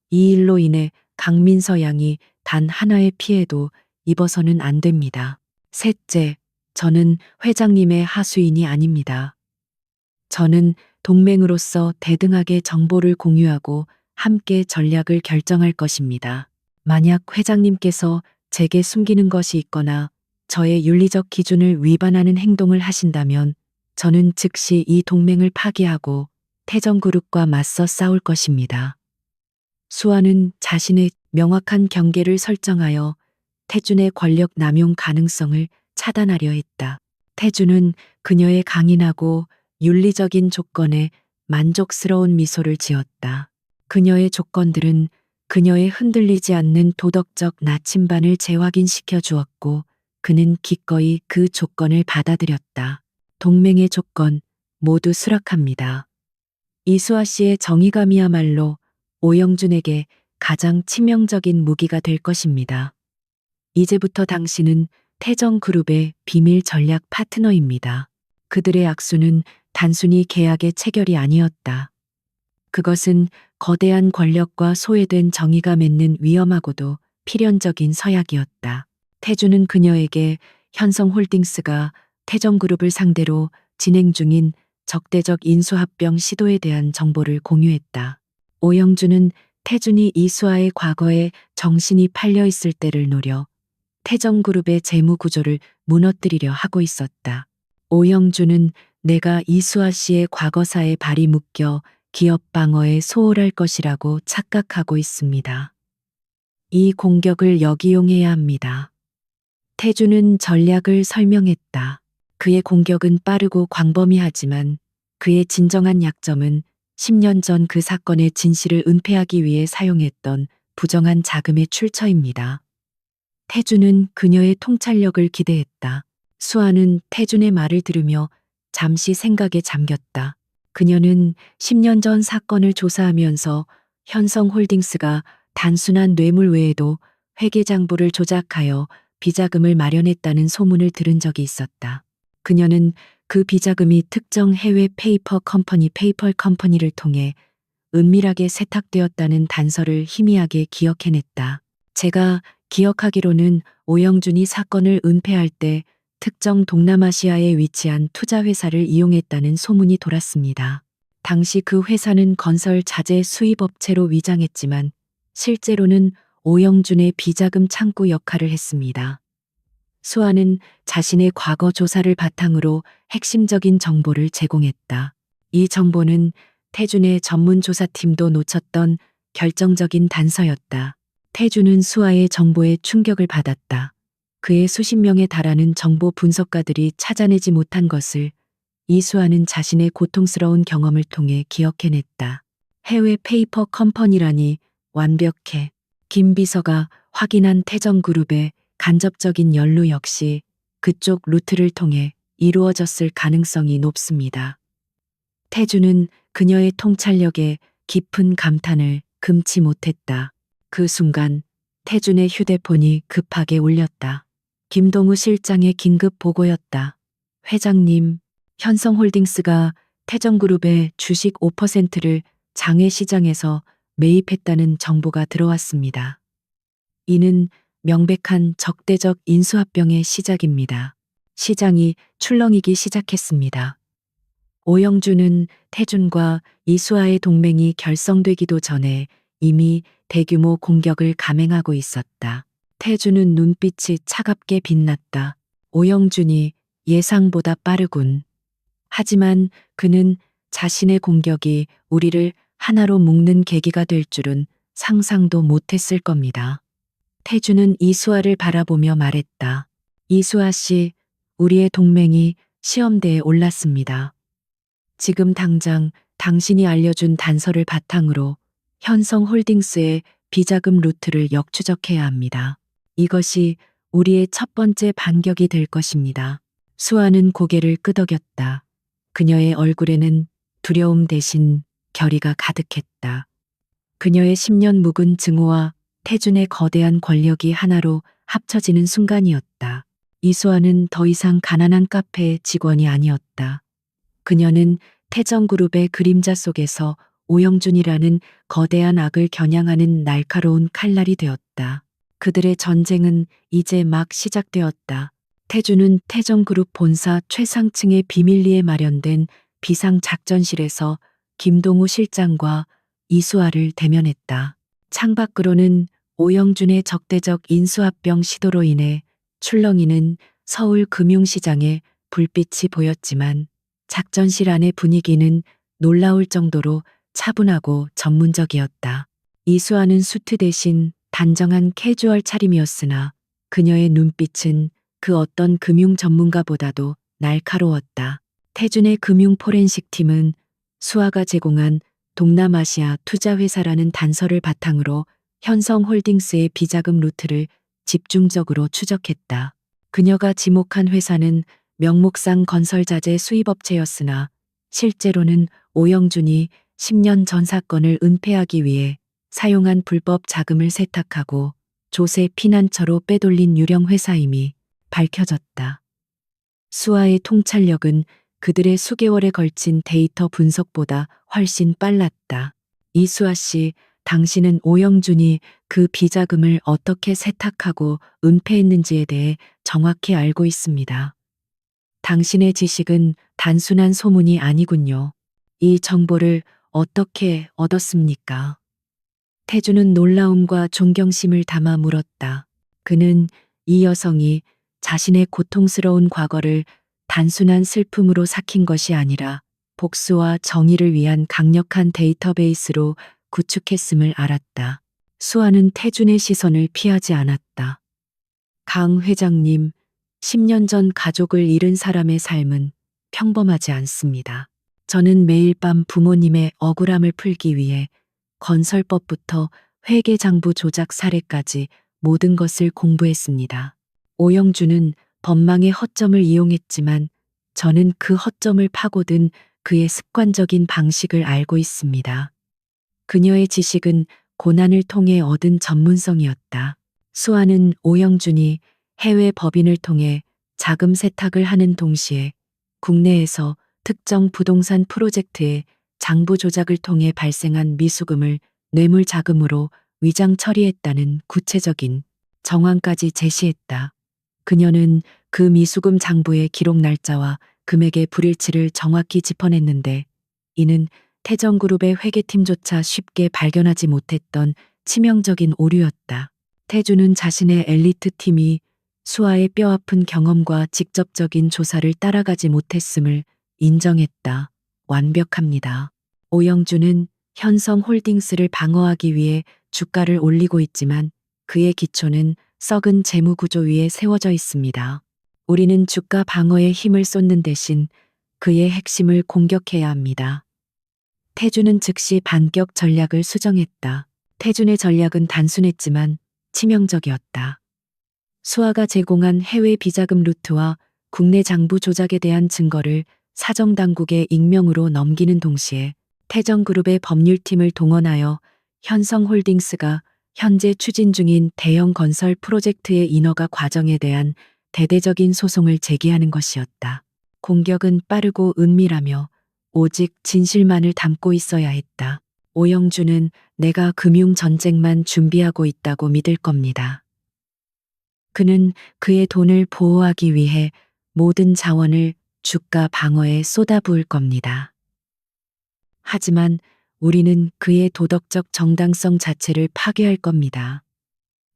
이 일로 인해 강민서 양이 단 하나의 피해도 입어서는 안 됩니다. 셋째, 저는 회장님의 하수인이 아닙니다. 저는 동맹으로서 대등하게 정보를 공유하고 함께 전략을 결정할 것입니다. 만약 회장님께서 제게 숨기는 것이 있거나 저의 윤리적 기준을 위반하는 행동을 하신다면 저는 즉시 이 동맹을 파기하고 태정그룹과 맞서 싸울 것입니다. 수아는 자신의 명확한 경계를 설정하여 태준의 권력 남용 가능성을 차단하려 했다. 태준은 그녀의 강인하고 윤리적인 조건에 만족스러운 미소를 지었다. 그녀의 조건들은 그녀의 흔들리지 않는 도덕적 나침반을 재확인시켜 주었고 그는 기꺼이 그 조건을 받아들였다. 동맹의 조건 모두 수락합니다. 이수아 씨의 정의감이야말로 오영준에게 가장 치명적인 무기가 될 것입니다. 이제부터 당신은 태정그룹의 비밀 전략 파트너입니다. 그들의 악수는 단순히 계약의 체결이 아니었다. 그것은 거대한 권력과 소외된 정의가 맺는 위험하고도 필연적인 서약이었다. 태주는 그녀에게 현성홀딩스가 태정그룹을 상대로 진행 중인 적대적 인수합병 시도에 대한 정보를 공유했다. 오영준은 태준이 이수아의 과거에 정신이 팔려 있을 때를 노려 태정그룹의 재무 구조를 무너뜨리려 하고 있었다. 오영준은 내가 이수아 씨의 과거사에 발이 묶여 기업 방어에 소홀할 것이라고 착각하고 있습니다. 이 공격을 역이용해야 합니다. 태주는 전략을 설명했다. 그의 공격은 빠르고 광범위하지만 그의 진정한 약점은 10년 전 그 사건의 진실을 은폐하기 위해 사용했던 부정한 자금의 출처입니다. 태준은 그녀의 통찰력을 기대했다. 수아는 태준의 말을 들으며 잠시 생각에 잠겼다. 그녀는 10년 전 사건을 조사하면서 현성홀딩스가 단순한 뇌물 외에도 회계장부를 조작하여 비자금을 마련했다는 소문을 들은 적이 있었다. 그녀는 그 비자금이 특정 해외 페이퍼 컴퍼니 페이펄 컴퍼니를 통해 은밀하게 세탁되었다는 단서를 희미하게 기억해냈다. 제가 기억하기로는 오영준이 사건을 은폐할 때 특정 동남아시아에 위치한 투자회사를 이용했다는 소문이 돌았습니다. 당시 그 회사는 건설 자재 수입업체로 위장했지만 실제로는 오영준의 비자금 창구 역할을 했습니다. 수아는 자신의 과거 조사를 바탕으로 핵심적인 정보를 제공했다. 이 정보는 태준의 전문 조사팀도 놓쳤던 결정적인 단서였다. 태준은 수아의 정보에 충격을 받았다. 그의 수십 명에 달하는 정보 분석가들이 찾아내지 못한 것을 이수아는 자신의 고통스러운 경험을 통해 기억해냈다. 해외 페이퍼 컴퍼니라니 완벽해. 김 비서가 확인한 태정그룹의 간접적인 연루 역시 그쪽 루트를 통해 이루어졌을 가능성이 높습니다. 태주는 그녀의 통찰력에 깊은 감탄을 금치 못했다. 그 순간 태준의 휴대폰이 급하게 울렸다. 김동우 실장의 긴급 보고였다. 회장님, 현성홀딩스가 태정그룹의 주식 5%를 장외시장에서 매입했다는 정보가 들어왔습니다. 이는 명백한 적대적 인수합병의 시작입니다. 시장이 출렁이기 시작했습니다. 오영준은 태준과 이수아의 동맹이 결성되기도 전에 이미 대규모 공격을 감행하고 있었다. 태준은 눈빛이 차갑게 빛났다. 오영준이 예상보다 빠르군. 하지만 그는 자신의 공격이 우리를 하나로 묶는 계기가 될 줄은 상상도 못했을 겁니다. 태준은 이수아를 바라보며 말했다. 이수아 씨, 우리의 동맹이 시험대에 올랐습니다. 지금 당장 당신이 알려준 단서를 바탕으로 현성홀딩스의 비자금 루트를 역추적해야 합니다. 이것이 우리의 첫 번째 반격이 될 것입니다. 수아는 고개를 끄덕였다. 그녀의 얼굴에는 두려움 대신 결의가 가득했다. 그녀의 10년 묵은 증오와 태준의 거대한 권력이 하나로 합쳐지는 순간이었다. 이수아는 더 이상 가난한 카페의 직원이 아니었다. 그녀는 태정그룹의 그림자 속에서 오영준이라는 거대한 악을 겨냥하는 날카로운 칼날이 되었다. 그들의 전쟁은 이제 막 시작되었다. 태준은 태정그룹 본사 최상층의 비밀리에 마련된 비상작전실에서 김동우 실장과 이수아를 대면했다. 창밖으로는 오영준의 적대적 인수합병 시도로 인해 출렁이는 서울 금융시장에 불빛이 보였지만 작전실 안의 분위기는 놀라울 정도로 차분하고 전문적이었다. 이수아는 수트 대신 단정한 캐주얼 차림이었으나 그녀의 눈빛은 그 어떤 금융 전문가보다도 날카로웠다. 태준의 금융 포렌식 팀은 수아가 제공한 동남아시아 투자회사라는 단서를 바탕으로 현성홀딩스의 비자금 루트를 집중적으로 추적했다. 그녀가 지목한 회사는 명목상 건설자재 수입업체였으나 실제로는 오영준이 10년 전 사건을 은폐하기 위해 사용한 불법 자금을 세탁하고 조세 피난처로 빼돌린 유령 회사임이 밝혀졌다. 수아의 통찰력은 그들의 수개월에 걸친 데이터 분석보다 훨씬 빨랐다. 이수아 씨, 당신은 오영준이 그 비자금을 어떻게 세탁하고 은폐했는지에 대해 정확히 알고 있습니다. 당신의 지식은 단순한 소문이 아니군요. 이 정보를 어떻게 얻었습니까? 태주는 놀라움과 존경심을 담아 물었다. 그는 이 여성이 자신의 고통스러운 과거를 단순한 슬픔으로 삭힌 것이 아니라 복수와 정의를 위한 강력한 데이터베이스로 구축했음을 알았다. 수아는 태준의 시선을 피하지 않았다. 강 회장님, 10년 전 가족을 잃은 사람의 삶은 평범하지 않습니다. 저는 매일 밤 부모님의 억울함을 풀기 위해 건설법부터 회계장부 조작 사례까지 모든 것을 공부했습니다. 오영준은 법망의 허점을 이용했지만 저는 그 허점을 파고든 그의 습관적인 방식을 알고 있습니다. 그녀의 지식은 고난을 통해 얻은 전문성이었다. 수아는 오영준이 해외 법인을 통해 자금 세탁을 하는 동시에 국내에서 특정 부동산 프로젝트의 장부 조작을 통해 발생한 미수금을 뇌물 자금으로 위장 처리했다는 구체적인 정황까지 제시했다. 그녀는 그 미수금 장부의 기록 날짜와 금액의 불일치를 정확히 짚어냈는데 이는 태정그룹의 회계팀조차 쉽게 발견하지 못했던 치명적인 오류였다. 태주는 자신의 엘리트 팀이 수아의 뼈아픈 경험과 직접적인 조사를 따라가지 못했음을 인정했다. 완벽합니다. 오영준은 현성홀딩스를 방어하기 위해 주가를 올리고 있지만 그의 기초는 썩은 재무 구조 위에 세워져 있습니다. 우리는 주가 방어에 힘을 쏟는 대신 그의 핵심을 공격해야 합니다. 태준은 즉시 반격 전략을 수정했다. 태준의 전략은 단순했지만 치명적이었다. 수아가 제공한 해외 비자금 루트와 국내 장부 조작에 대한 증거를 사정당국의 익명으로 넘기는 동시에 태정그룹의 법률팀을 동원하여 현성홀딩스가 현재 추진 중인 대형 건설 프로젝트의 인허가 과정에 대한 대대적인 소송을 제기하는 것이었다. 공격은 빠르고 은밀하며 오직 진실만을 담고 있어야 했다. 오영준은 내가 금융 전쟁만 준비하고 있다고 믿을 겁니다. 그는 그의 돈을 보호하기 위해 모든 자원을 주가 방어에 쏟아부을 겁니다. 하지만 우리는 그의 도덕적 정당성 자체를 파괴할 겁니다.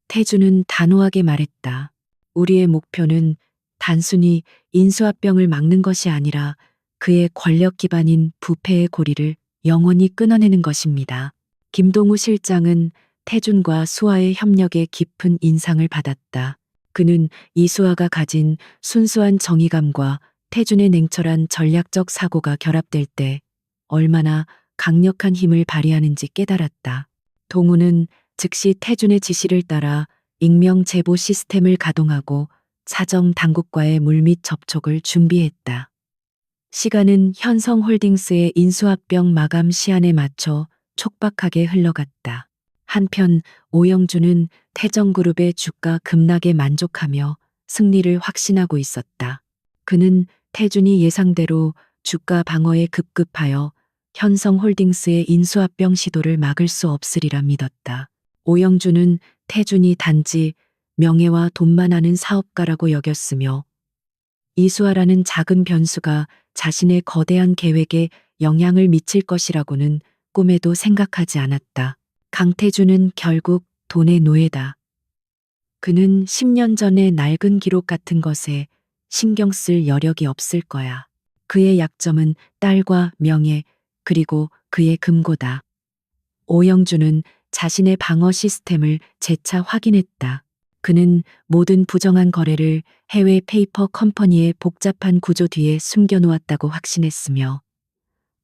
태주는 단호하게 말했다. 우리의 목표는 단순히 인수합병을 막는 것이 아니라 그의 권력 기반인 부패의 고리를 영원히 끊어내는 것입니다. 김동우 실장은 태준과 수아의 협력에 깊은 인상을 받았다. 그는 이수아가 가진 순수한 정의감과 태준의 냉철한 전략적 사고가 결합될 때 얼마나 강력한 힘을 발휘하는지 깨달았다. 동우는 즉시 태준의 지시를 따라 익명 제보 시스템을 가동하고 사정 당국과의 물밑 접촉을 준비했다. 시간은 현성홀딩스의 인수합병 마감 시한에 맞춰 촉박하게 흘러갔다. 한편 오영준은 태정그룹의 주가 급락에 만족하며 승리를 확신하고 있었다. 그는 태준이 예상대로 주가 방어에 급급하여 현성홀딩스의 인수합병 시도를 막을 수 없으리라 믿었다. 오영준은 태준이 단지 명예와 돈만 아는 사업가라고 여겼으며 이수아라는 작은 변수가 자신의 거대한 계획에 영향을 미칠 것이라고는 꿈에도 생각하지 않았다. 강태준은 결국 돈의 노예다. 그는 10년 전의 낡은 기록 같은 것에 신경 쓸 여력이 없을 거야. 그의 약점은 딸과 명예, 그리고 그의 금고다. 오영주는 자신의 방어 시스템을 재차 확인했다. 그는 모든 부정한 거래를 해외 페이퍼 컴퍼니의 복잡한 구조 뒤에 숨겨놓았다고 확신했으며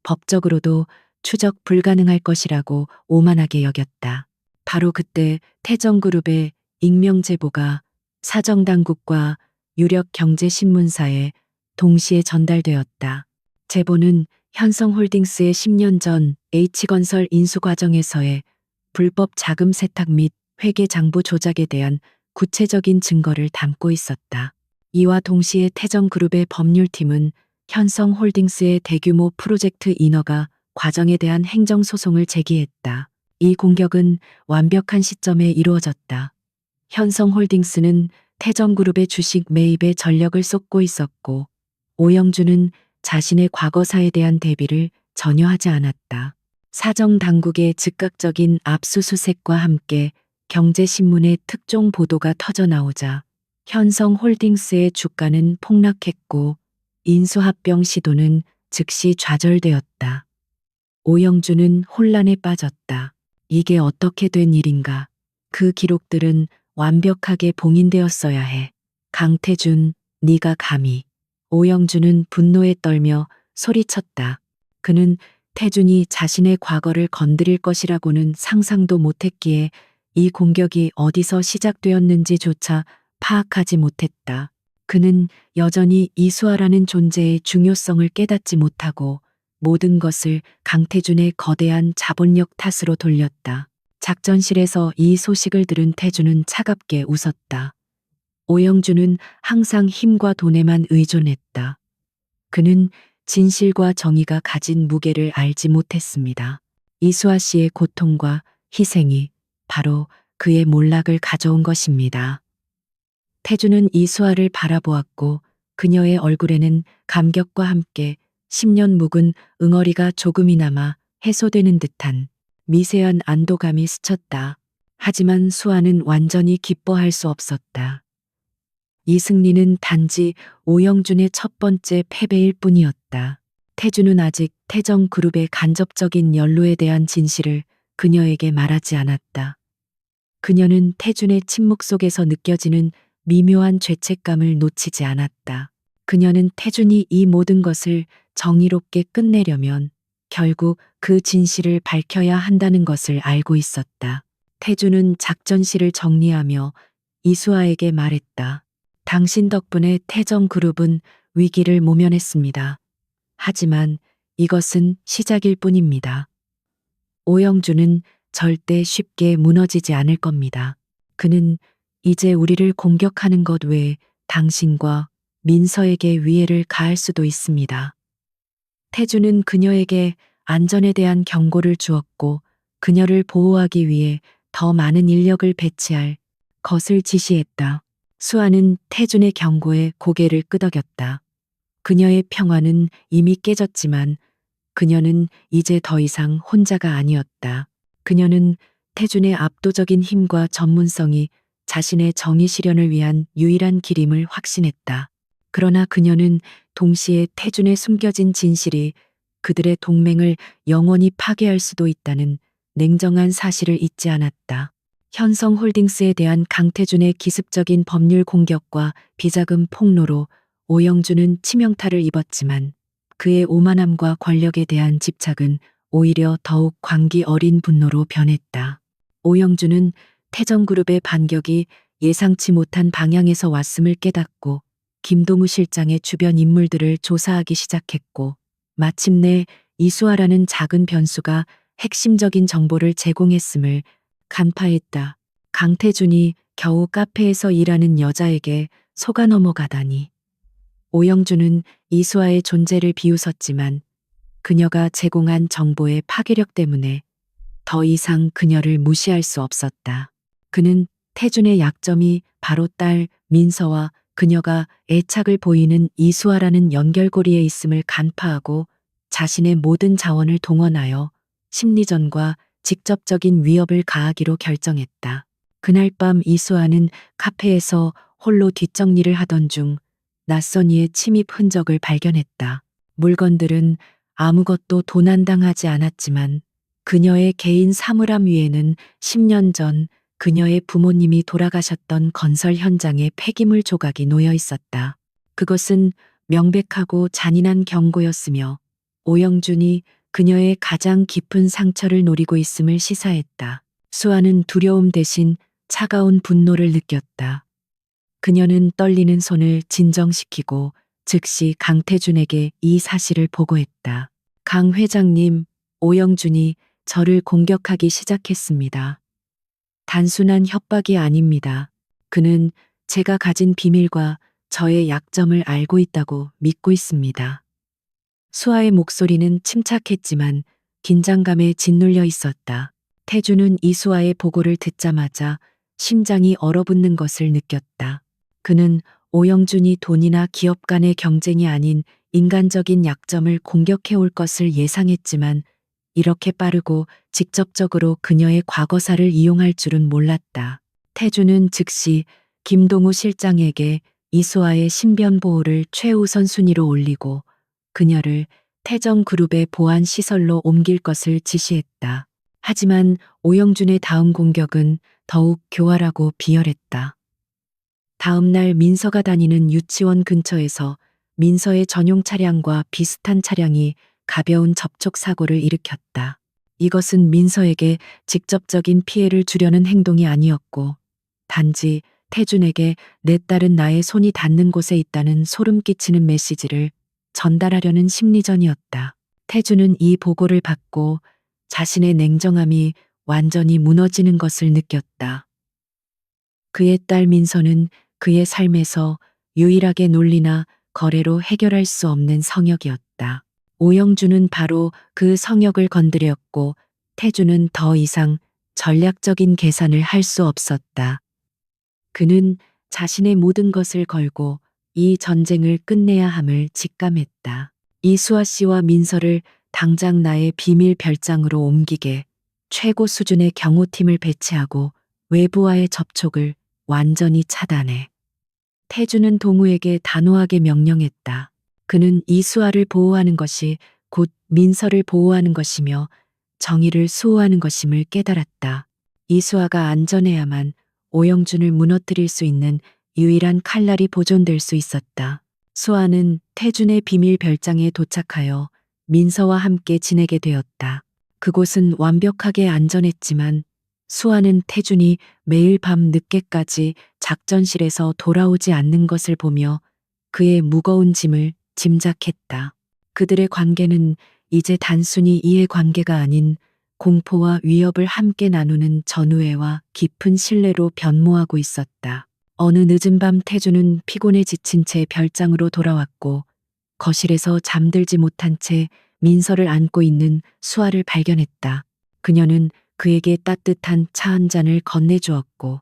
법적으로도 추적 불가능할 것이라고 오만하게 여겼다. 바로 그때 태정그룹의 익명 제보가 사정당국과 유력 경제신문사에 동시에 전달되었다. 제보는 현성홀딩스의 10년 전 H건설 인수 과정에서의 불법 자금 세탁 및 회계 장부 조작에 대한 구체적인 증거를 담고 있었다. 이와 동시에 태정그룹의 법률팀은 현성홀딩스의 대규모 프로젝트 인허가 과정에 대한 행정소송을 제기했다. 이 공격은 완벽한 시점에 이루어졌다. 현성홀딩스는 태정그룹의 주식 매입에 전력을 쏟고 있었고, 오영주는 자신의 과거사에 대한 대비를 전혀 하지 않았다. 사정당국의 즉각적인 압수수색과 함께 경제신문의 특종 보도가 터져나오자 현성홀딩스의 주가는 폭락했고 인수합병 시도는 즉시 좌절되었다. 오영주는 혼란에 빠졌다. 이게 어떻게 된 일인가? 그 기록들은 완벽하게 봉인되었어야 해. 강태준, 네가 감히. 오영주는 분노에 떨며 소리쳤다. 그는 태준이 자신의 과거를 건드릴 것이라고는 상상도 못했기에 이 공격이 어디서 시작되었는지조차 파악하지 못했다. 그는 여전히 이수아라는 존재의 중요성을 깨닫지 못하고 모든 것을 강태준의 거대한 자본력 탓으로 돌렸다. 작전실에서 이 소식을 들은 태준은 차갑게 웃었다. 오영주는 항상 힘과 돈에만 의존했다. 그는 진실과 정의가 가진 무게를 알지 못했습니다. 이수아 씨의 고통과 희생이 바로 그의 몰락을 가져온 것입니다. 태주는 이수아를 바라보았고 그녀의 얼굴에는 감격과 함께 10년 묵은 응어리가 조금이나마 해소되는 듯한 미세한 안도감이 스쳤다. 하지만 수아는 완전히 기뻐할 수 없었다. 이 승리는 단지 오영준의 첫 번째 패배일 뿐이었다. 태주는 아직 태정그룹의 간접적인 연루에 대한 진실을 그녀에게 말하지 않았다. 그녀는 태준의 침묵 속에서 느껴지는 미묘한 죄책감을 놓치지 않았다. 그녀는 태준이 이 모든 것을 정의롭게 끝내려면 결국 그 진실을 밝혀야 한다는 것을 알고 있었다. 태준은 작전실을 정리하며 이수아에게 말했다. 당신 덕분에 태정그룹은 위기를 모면했습니다. 하지만 이것은 시작일 뿐입니다. 오영주는 절대 쉽게 무너지지 않을 겁니다. 그는 이제 우리를 공격하는 것 외에 당신과 민서에게 위해를 가할 수도 있습니다. 태주는 그녀에게 안전에 대한 경고를 주었고 그녀를 보호하기 위해 더 많은 인력을 배치할 것을 지시했다. 수아는 태준의 경고에 고개를 끄덕였다. 그녀의 평화는 이미 깨졌지만 그녀는 이제 더 이상 혼자가 아니었다. 그녀는 태준의 압도적인 힘과 전문성이 자신의 정의 실현을 위한 유일한 길임을 확신했다. 그러나 그녀는 동시에 태준의 숨겨진 진실이 그들의 동맹을 영원히 파괴할 수도 있다는 냉정한 사실을 잊지 않았다. 현성홀딩스에 대한 강태준의 기습적인 법률 공격과 비자금 폭로로 오영주는 치명타를 입었지만 그의 오만함과 권력에 대한 집착은 오히려 더욱 광기 어린 분노로 변했다. 오영주는 태정그룹의 반격이 예상치 못한 방향에서 왔음을 깨닫고 김동우 실장의 주변 인물들을 조사하기 시작했고 마침내 이수아라는 작은 변수가 핵심적인 정보를 제공했음을 간파했다. 강태준이 겨우 카페에서 일하는 여자에게 속아 넘어가다니. 오영주는 이수아의 존재를 비웃었지만 그녀가 제공한 정보의 파괴력 때문에 더 이상 그녀를 무시할 수 없었다. 그는 태준의 약점이 바로 딸 민서와 그녀가 애착을 보이는 이수아라는 연결고리에 있음을 간파하고 자신의 모든 자원을 동원하여 심리전과 직접적인 위협을 가하기로 결정했다. 그날 밤 이수아는 카페에서 홀로 뒷정리를 하던 중 낯선 이의 침입 흔적을 발견했다. 물건들은 아무것도 도난당하지 않았지만 그녀의 개인 사물함 위에는 10년 전 그녀의 부모님이 돌아가셨던 건설 현장의 폐기물 조각이 놓여 있었다. 그것은 명백하고 잔인한 경고였으며 오영준이 그녀의 가장 깊은 상처를 노리고 있음을 시사했다. 수아는 두려움 대신 차가운 분노를 느꼈다. 그녀는 떨리는 손을 진정시키고 즉시 강태준에게 이 사실을 보고했다. 강 회장님, 오영준이 저를 공격하기 시작했습니다. 단순한 협박이 아닙니다. 그는 제가 가진 비밀과 저의 약점을 알고 있다고 믿고 있습니다. 수아의 목소리는 침착했지만 긴장감에 짓눌려 있었다. 태주는 이수아의 보고를 듣자마자 심장이 얼어붙는 것을 느꼈다. 그는 오영준이 돈이나 기업 간의 경쟁이 아닌 인간적인 약점을 공격해 올 것을 예상했지만 이렇게 빠르고 직접적으로 그녀의 과거사를 이용할 줄은 몰랐다. 태주는 즉시 김동우 실장에게 이수아의 신변 보호를 최우선 순위로 올리고 그녀를 태정그룹의 보안 시설로 옮길 것을 지시했다. 하지만 오영준의 다음 공격은 더욱 교활하고 비열했다. 다음 날 민서가 다니는 유치원 근처에서 민서의 전용 차량과 비슷한 차량이 가벼운 접촉 사고를 일으켰다. 이것은 민서에게 직접적인 피해를 주려는 행동이 아니었고 단지 태준에게 내 딸은 나의 손이 닿는 곳에 있다는 소름 끼치는 메시지를 전달하려는 심리전이었다. 태준은 이 보고를 받고 자신의 냉정함이 완전히 무너지는 것을 느꼈다. 그의 딸 민서는 그의 삶에서 유일하게 논리나 거래로 해결할 수 없는 성역이었다. 오영준은 바로 그 성역을 건드렸고 태주는 더 이상 전략적인 계산을 할 수 없었다. 그는 자신의 모든 것을 걸고 이 전쟁을 끝내야 함을 직감했다. 이수아 씨와 민서를 당장 나의 비밀 별장으로 옮기게, 최고 수준의 경호팀을 배치하고 외부와의 접촉을 완전히 차단해. 태주는 동우에게 단호하게 명령했다. 그는 이수아를 보호하는 것이 곧 민서를 보호하는 것이며 정의를 수호하는 것임을 깨달았다. 이수아가 안전해야만 오영준을 무너뜨릴 수 있는 유일한 칼날이 보존될 수 있었다. 수아는 태준의 비밀 별장에 도착하여 민서와 함께 지내게 되었다. 그곳은 완벽하게 안전했지만 수아는 태준이 매일 밤 늦게까지 작전실에서 돌아오지 않는 것을 보며 그의 무거운 짐을 짐작했다. 그들의 관계는 이제 단순히 이해관계가 아닌 공포와 위협을 함께 나누는 전우애와 깊은 신뢰로 변모하고 있었다. 어느 늦은 밤 태주는 피곤에 지친 채 별장으로 돌아왔고 거실에서 잠들지 못한 채 민서를 안고 있는 수아를 발견했다. 그녀는 그에게 따뜻한 차 한 잔을 건네주었고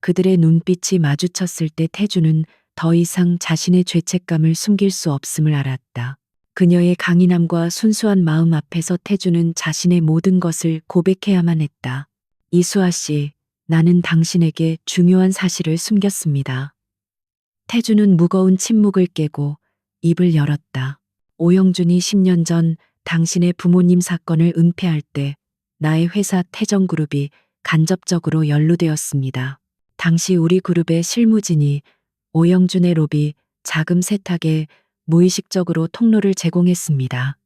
그들의 눈빛이 마주쳤을 때 태주는 더 이상 자신의 죄책감을 숨길 수 없음을 알았다. 그녀의 강인함과 순수한 마음 앞에서 태주는 자신의 모든 것을 고백해야만 했다. 이수아 씨, 나는 당신에게 중요한 사실을 숨겼습니다. 태주는 무거운 침묵을 깨고 입을 열었다. 오영준이 10년 전 당신의 부모님 사건을 은폐할 때 나의 회사 태정그룹이 간접적으로 연루되었습니다. 당시 우리 그룹의 실무진이 오영준의 로비 자금 세탁에 무의식적으로 통로를 제공했습니다.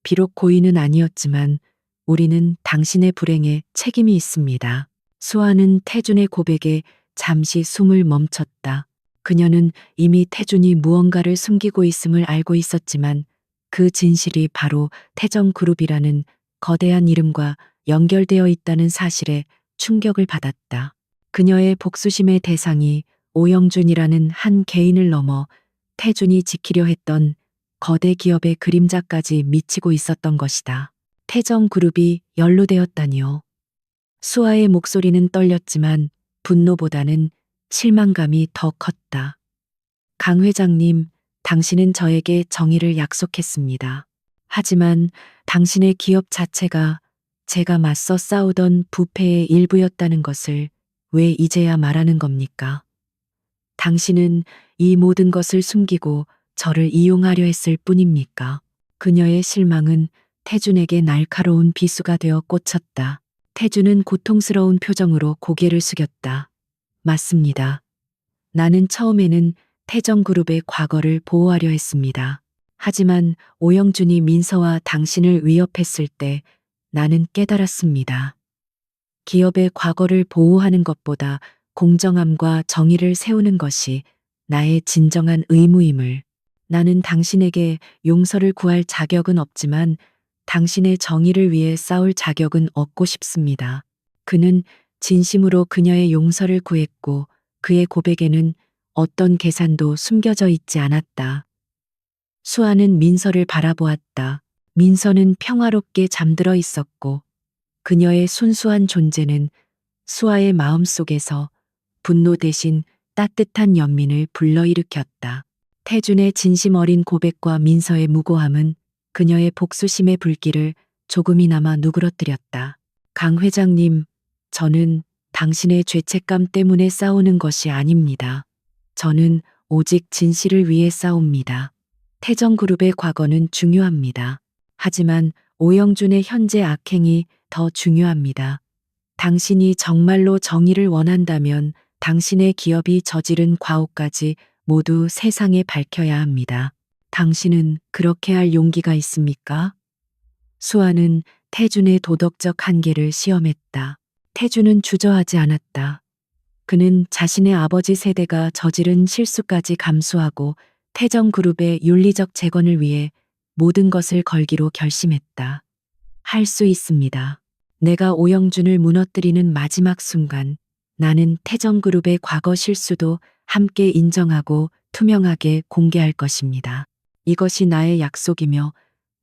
비록 고의는 아니었지만 우리는 당신의 불행에 책임이 있습니다. 수아는 태준의 고백에 잠시 숨을 멈췄다. 그녀는 이미 태준이 무언가를 숨기고 있음을 알고 있었지만 그 진실이 바로 태정그룹이라는 거대한 이름과 연결되어 있다는 사실에 충격을 받았다. 그녀의 복수심의 대상이 오영준이라는 한 개인을 넘어 태준이 지키려 했던 거대 기업의 그림자까지 미치고 있었던 것이다. 태정그룹이 연루되었다니요. 수아의 목소리는 떨렸지만 분노보다는 실망감이 더 컸다. 강 회장님, 당신은 저에게 정의를 약속했습니다. 하지만 당신의 기업 자체가 제가 맞서 싸우던 부패의 일부였다는 것을 왜 이제야 말하는 겁니까? 당신은 이 모든 것을 숨기고 저를 이용하려 했을 뿐입니까? 그녀의 실망은 태준에게 날카로운 비수가 되어 꽂혔다. 태준은 고통스러운 표정으로 고개를 숙였다. 맞습니다. 나는 처음에는 태정그룹의 과거를 보호하려 했습니다. 하지만 오영준이 민서와 당신을 위협했을 때 나는 깨달았습니다. 기업의 과거를 보호하는 것보다 공정함과 정의를 세우는 것이 나의 진정한 의무임을. 나는 당신에게 용서를 구할 자격은 없지만 당신의 정의를 위해 싸울 자격은 얻고 싶습니다. 그는 진심으로 그녀의 용서를 구했고 그의 고백에는 어떤 계산도 숨겨져 있지 않았다. 수아는 민서를 바라보았다. 민서는 평화롭게 잠들어 있었고 그녀의 순수한 존재는 수아의 마음속에서 분노 대신 따뜻한 연민을 불러일으켰다. 태준의 진심 어린 고백과 민서의 무고함은 그녀의 복수심의 불길을 조금이나마 누그러뜨렸다. 강 회장님, 저는 당신의 죄책감 때문에 싸우는 것이 아닙니다. 저는 오직 진실을 위해 싸웁니다. 태정그룹의 과거는 중요합니다. 하지만 오영준의 현재 악행이 더 중요합니다. 당신이 정말로 정의를 원한다면 당신의 기업이 저지른 과오까지 모두 세상에 밝혀야 합니다. 당신은 그렇게 할 용기가 있습니까? 수아는 태준의 도덕적 한계를 시험했다. 태준은 주저하지 않았다. 그는 자신의 아버지 세대가 저지른 실수까지 감수하고 태정그룹의 윤리적 재건을 위해 모든 것을 걸기로 결심했다. 할 수 있습니다. 내가 오영준을 무너뜨리는 마지막 순간 나는 태정그룹의 과거 실수도 함께 인정하고 투명하게 공개할 것입니다. 이것이 나의 약속이며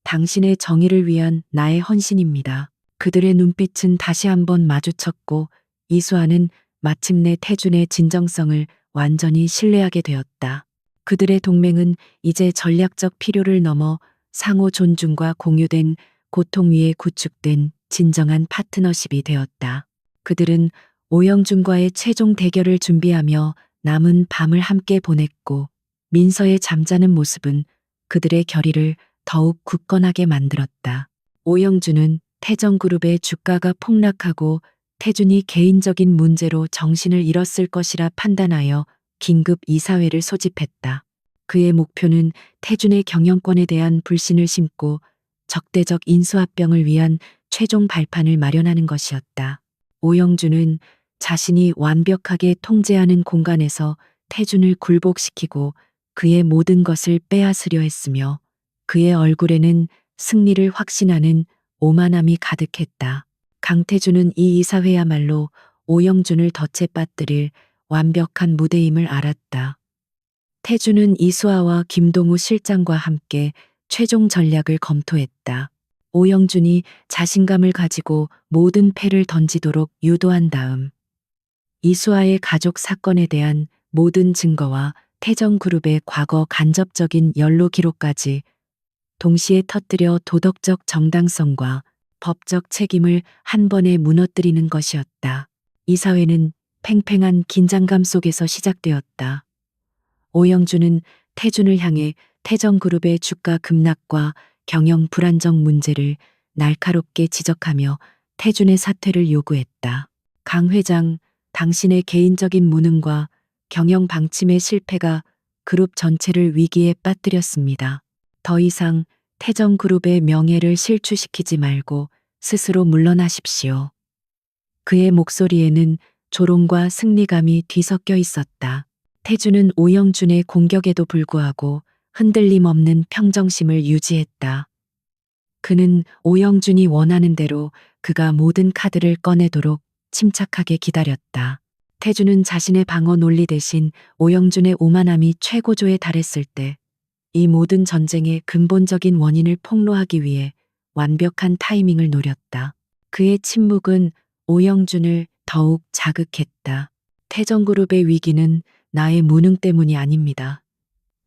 당신의 정의를 위한 나의 헌신입니다. 그들의 눈빛은 다시 한번 마주쳤고 이수아는 마침내 태준의 진정성을 완전히 신뢰하게 되었다. 그들의 동맹은 이제 전략적 필요를 넘어 상호 존중과 공유된 고통 위에 구축된 진정한 파트너십이 되었다. 그들은 오영준과의 최종 대결을 준비하며 남은 밤을 함께 보냈고 민서의 잠자는 모습은 그들의 결의를 더욱 굳건하게 만들었다. 오영준은 태정그룹의 주가가 폭락하고 태준이 개인적인 문제로 정신을 잃었을 것이라 판단하여 긴급 이사회를 소집했다. 그의 목표는 태준의 경영권에 대한 불신을 심고 적대적 인수합병을 위한 최종 발판을 마련하는 것이었다. 오영준은 자신이 완벽하게 통제하는 공간에서 태준을 굴복시키고 그의 모든 것을 빼앗으려 했으며 그의 얼굴에는 승리를 확신하는 오만함이 가득했다. 강태준은 이 이사회야말로 오영준을 덫에 빠뜨릴 완벽한 무대임을 알았다. 태준은 이수아와 김동우 실장과 함께 최종 전략을 검토했다. 오영준이 자신감을 가지고 모든 패를 던지도록 유도한 다음 이수아의 가족 사건에 대한 모든 증거와 태정그룹의 과거 간접적인 연루 기록까지 동시에 터뜨려 도덕적 정당성과 법적 책임을 한 번에 무너뜨리는 것이었다. 이사회는 팽팽한 긴장감 속에서 시작되었다. 오영준은 태준을 향해 태정그룹의 주가 급락과 경영 불안정 문제를 날카롭게 지적하며 태준의 사퇴를 요구했다. 강 회장, 당신의 개인적인 무능과 경영 방침의 실패가 그룹 전체를 위기에 빠뜨렸습니다. 더 이상 태정그룹의 명예를 실추시키지 말고 스스로 물러나십시오. 그의 목소리에는 조롱과 승리감이 뒤섞여 있었다. 태준은 오영준의 공격에도 불구하고 흔들림 없는 평정심을 유지했다. 그는 오영준이 원하는 대로 그가 모든 카드를 꺼내도록 침착하게 기다렸다. 태준은 자신의 방어 논리 대신 오영준의 오만함이 최고조에 달했을 때 이 모든 전쟁의 근본적인 원인을 폭로하기 위해 완벽한 타이밍을 노렸다. 그의 침묵은 오영준을 더욱 자극했다. 태정그룹의 위기는 나의 무능 때문이 아닙니다.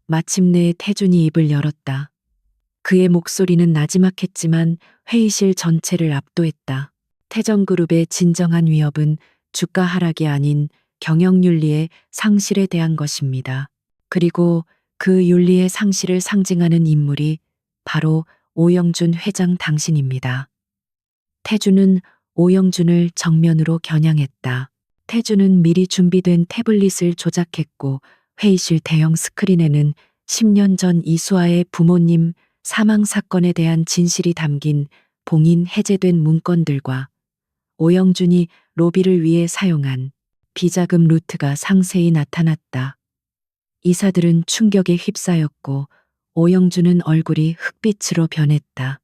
마침내 태준이 입을 열었다. 그의 목소리는 나지막했지만 회의실 전체를 압도했다. 태정그룹의 진정한 위협은 주가 하락이 아닌 경영윤리의 상실에 대한 것입니다. 그리고 그 윤리의 상실을 상징하는 인물이 바로 오영준 회장 당신입니다. 태주는 오영준을 정면으로 겨냥했다. 태주는 미리 준비된 태블릿을 조작했고 회의실 대형 스크린에는 10년 전 이수아의 부모님 사망 사건에 대한 진실이 담긴 봉인 해제된 문건들과 오영준이 로비를 위해 사용한 비자금 루트가 상세히 나타났다. 이사들은 충격에 휩싸였고 오영준은 얼굴이 흑빛으로 변했다.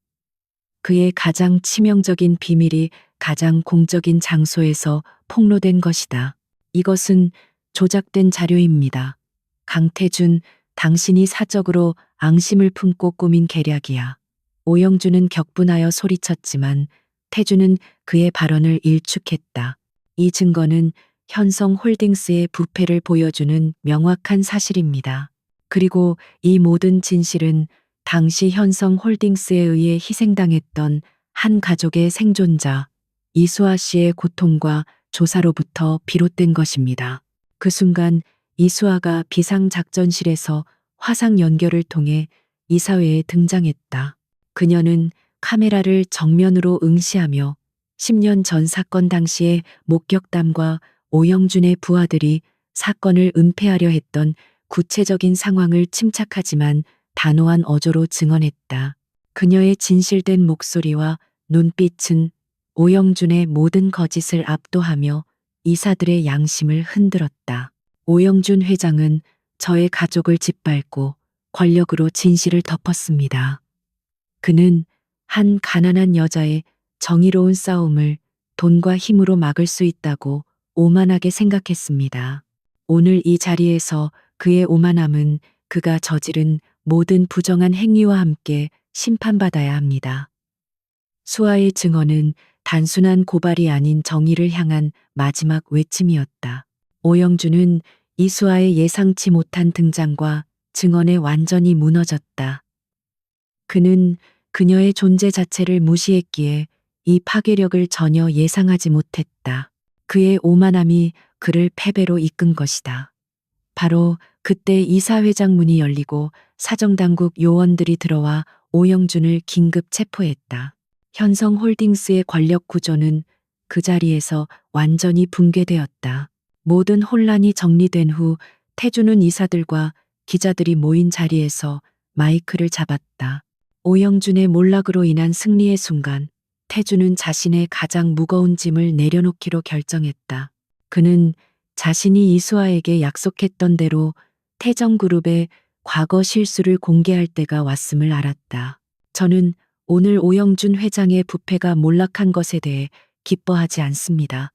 그의 가장 치명적인 비밀이 가장 공적인 장소에서 폭로된 것이다. 이것은 조작된 자료입니다. 강태준, 당신이 사적으로 앙심을 품고 꾸민 계략이야. 오영준은 격분하여 소리쳤지만 태준은 그의 발언을 일축했다. 이 증거는 현성홀딩스의 부패를 보여주는 명확한 사실입니다. 그리고 이 모든 진실은 당시 현성홀딩스에 의해 희생당했던 한 가족의 생존자 이수아 씨의 고통과 조사로부터 비롯된 것입니다. 그 순간 이수아가 비상작전실에서 화상 연결을 통해 이사회에 등장했다. 그녀는 카메라를 정면으로 응시하며 10년 전 사건 당시의 목격담과 오영준의 부하들이 사건을 은폐하려 했던 구체적인 상황을 침착하지만 단호한 어조로 증언했다. 그녀의 진실된 목소리와 눈빛은 오영준의 모든 거짓을 압도하며 이사들의 양심을 흔들었다. 오영준 회장은 저의 가족을 짓밟고 권력으로 진실을 덮었습니다. 그는 한 가난한 여자의 정의로운 싸움을 돈과 힘으로 막을 수 있다고 오만하게 생각했습니다. 오늘 이 자리에서 그의 오만함은 그가 저지른 모든 부정한 행위와 함께 심판받아야 합니다. 수아의 증언은 단순한 고발이 아닌 정의를 향한 마지막 외침이었다. 오영준은 이수아의 예상치 못한 등장과 증언에 완전히 무너졌다. 그는 그녀의 존재 자체를 무시했기에 이 파괴력을 전혀 예상하지 못했다. 그의 오만함이 그를 패배로 이끈 것이다. 바로 그때 이사회장 문이 열리고 사정당국 요원들이 들어와 오영준을 긴급 체포했다. 현성홀딩스의 권력 구조는 그 자리에서 완전히 붕괴되었다. 모든 혼란이 정리된 후 태주는 이사들과 기자들이 모인 자리에서 마이크를 잡았다. 오영준의 몰락으로 인한 승리의 순간 태주는 자신의 가장 무거운 짐을 내려놓기로 결정했다. 그는 자신이 이수아에게 약속했던 대로 태정그룹의 과거 실수를 공개할 때가 왔음을 알았다. 저는 오늘 오영준 회장의 부패가 몰락한 것에 대해 기뻐하지 않습니다.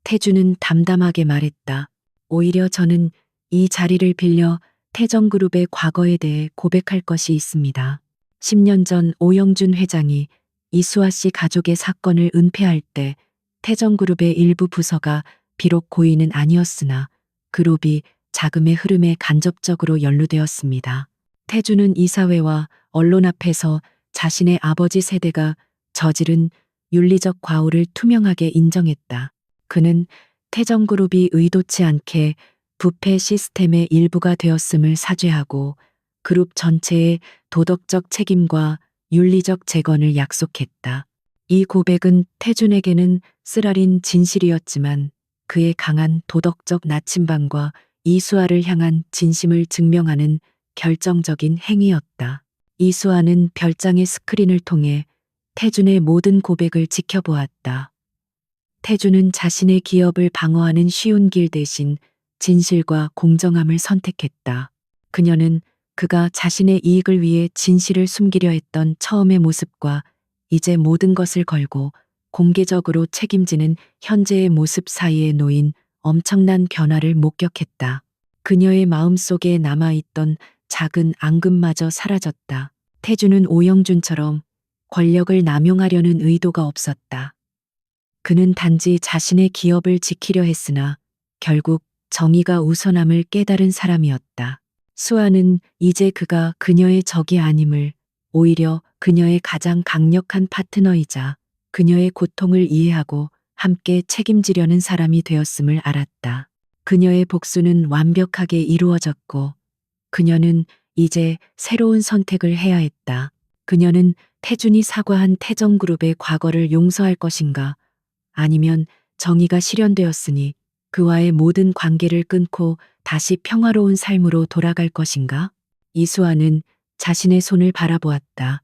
태주는 담담하게 말했다. 오히려 저는 이 자리를 빌려 태정그룹의 과거에 대해 고백할 것이 있습니다. 10년 전 오영준 회장이 이수아 씨 가족의 사건을 은폐할 때 태정그룹의 일부 부서가 비록 고의는 아니었으나 그룹이 자금의 흐름에 간접적으로 연루되었습니다. 태주는 이사회와 언론 앞에서 자신의 아버지 세대가 저지른 윤리적 과오를 투명하게 인정했다. 그는 태정그룹이 의도치 않게 부패 시스템의 일부가 되었음을 사죄하고 그룹 전체의 도덕적 책임과 윤리적 재건을 약속했다. 이 고백은 태준에게는 쓰라린 진실이었지만 그의 강한 도덕적 나침반과 이수아를 향한 진심을 증명하는 결정적인 행위였다. 이수아는 별장의 스크린을 통해 태준의 모든 고백을 지켜보았다. 태준은 자신의 기업을 방어하는 쉬운 길 대신 진실과 공정함을 선택했다. 그녀는 그가 자신의 이익을 위해 진실을 숨기려 했던 처음의 모습과 이제 모든 것을 걸고 공개적으로 책임지는 현재의 모습 사이에 놓인 엄청난 변화를 목격했다. 그녀의 마음속에 남아있던 작은 앙금마저 사라졌다. 태주는 오영준처럼 권력을 남용하려는 의도가 없었다. 그는 단지 자신의 기업을 지키려 했으나 결국 정의가 우선함을 깨달은 사람이었다. 수아는 이제 그가 그녀의 적이 아님을 오히려 그녀의 가장 강력한 파트너이자 그녀의 고통을 이해하고 함께 책임지려는 사람이 되었음을 알았다. 그녀의 복수는 완벽하게 이루어졌고 그녀는 이제 새로운 선택을 해야 했다. 그녀는 태준이 사과한 태정그룹의 과거를 용서할 것인가? 아니면 정의가 실현되었으니 그와의 모든 관계를 끊고 다시 평화로운 삶으로 돌아갈 것인가? 이수아는 자신의 손을 바라보았다.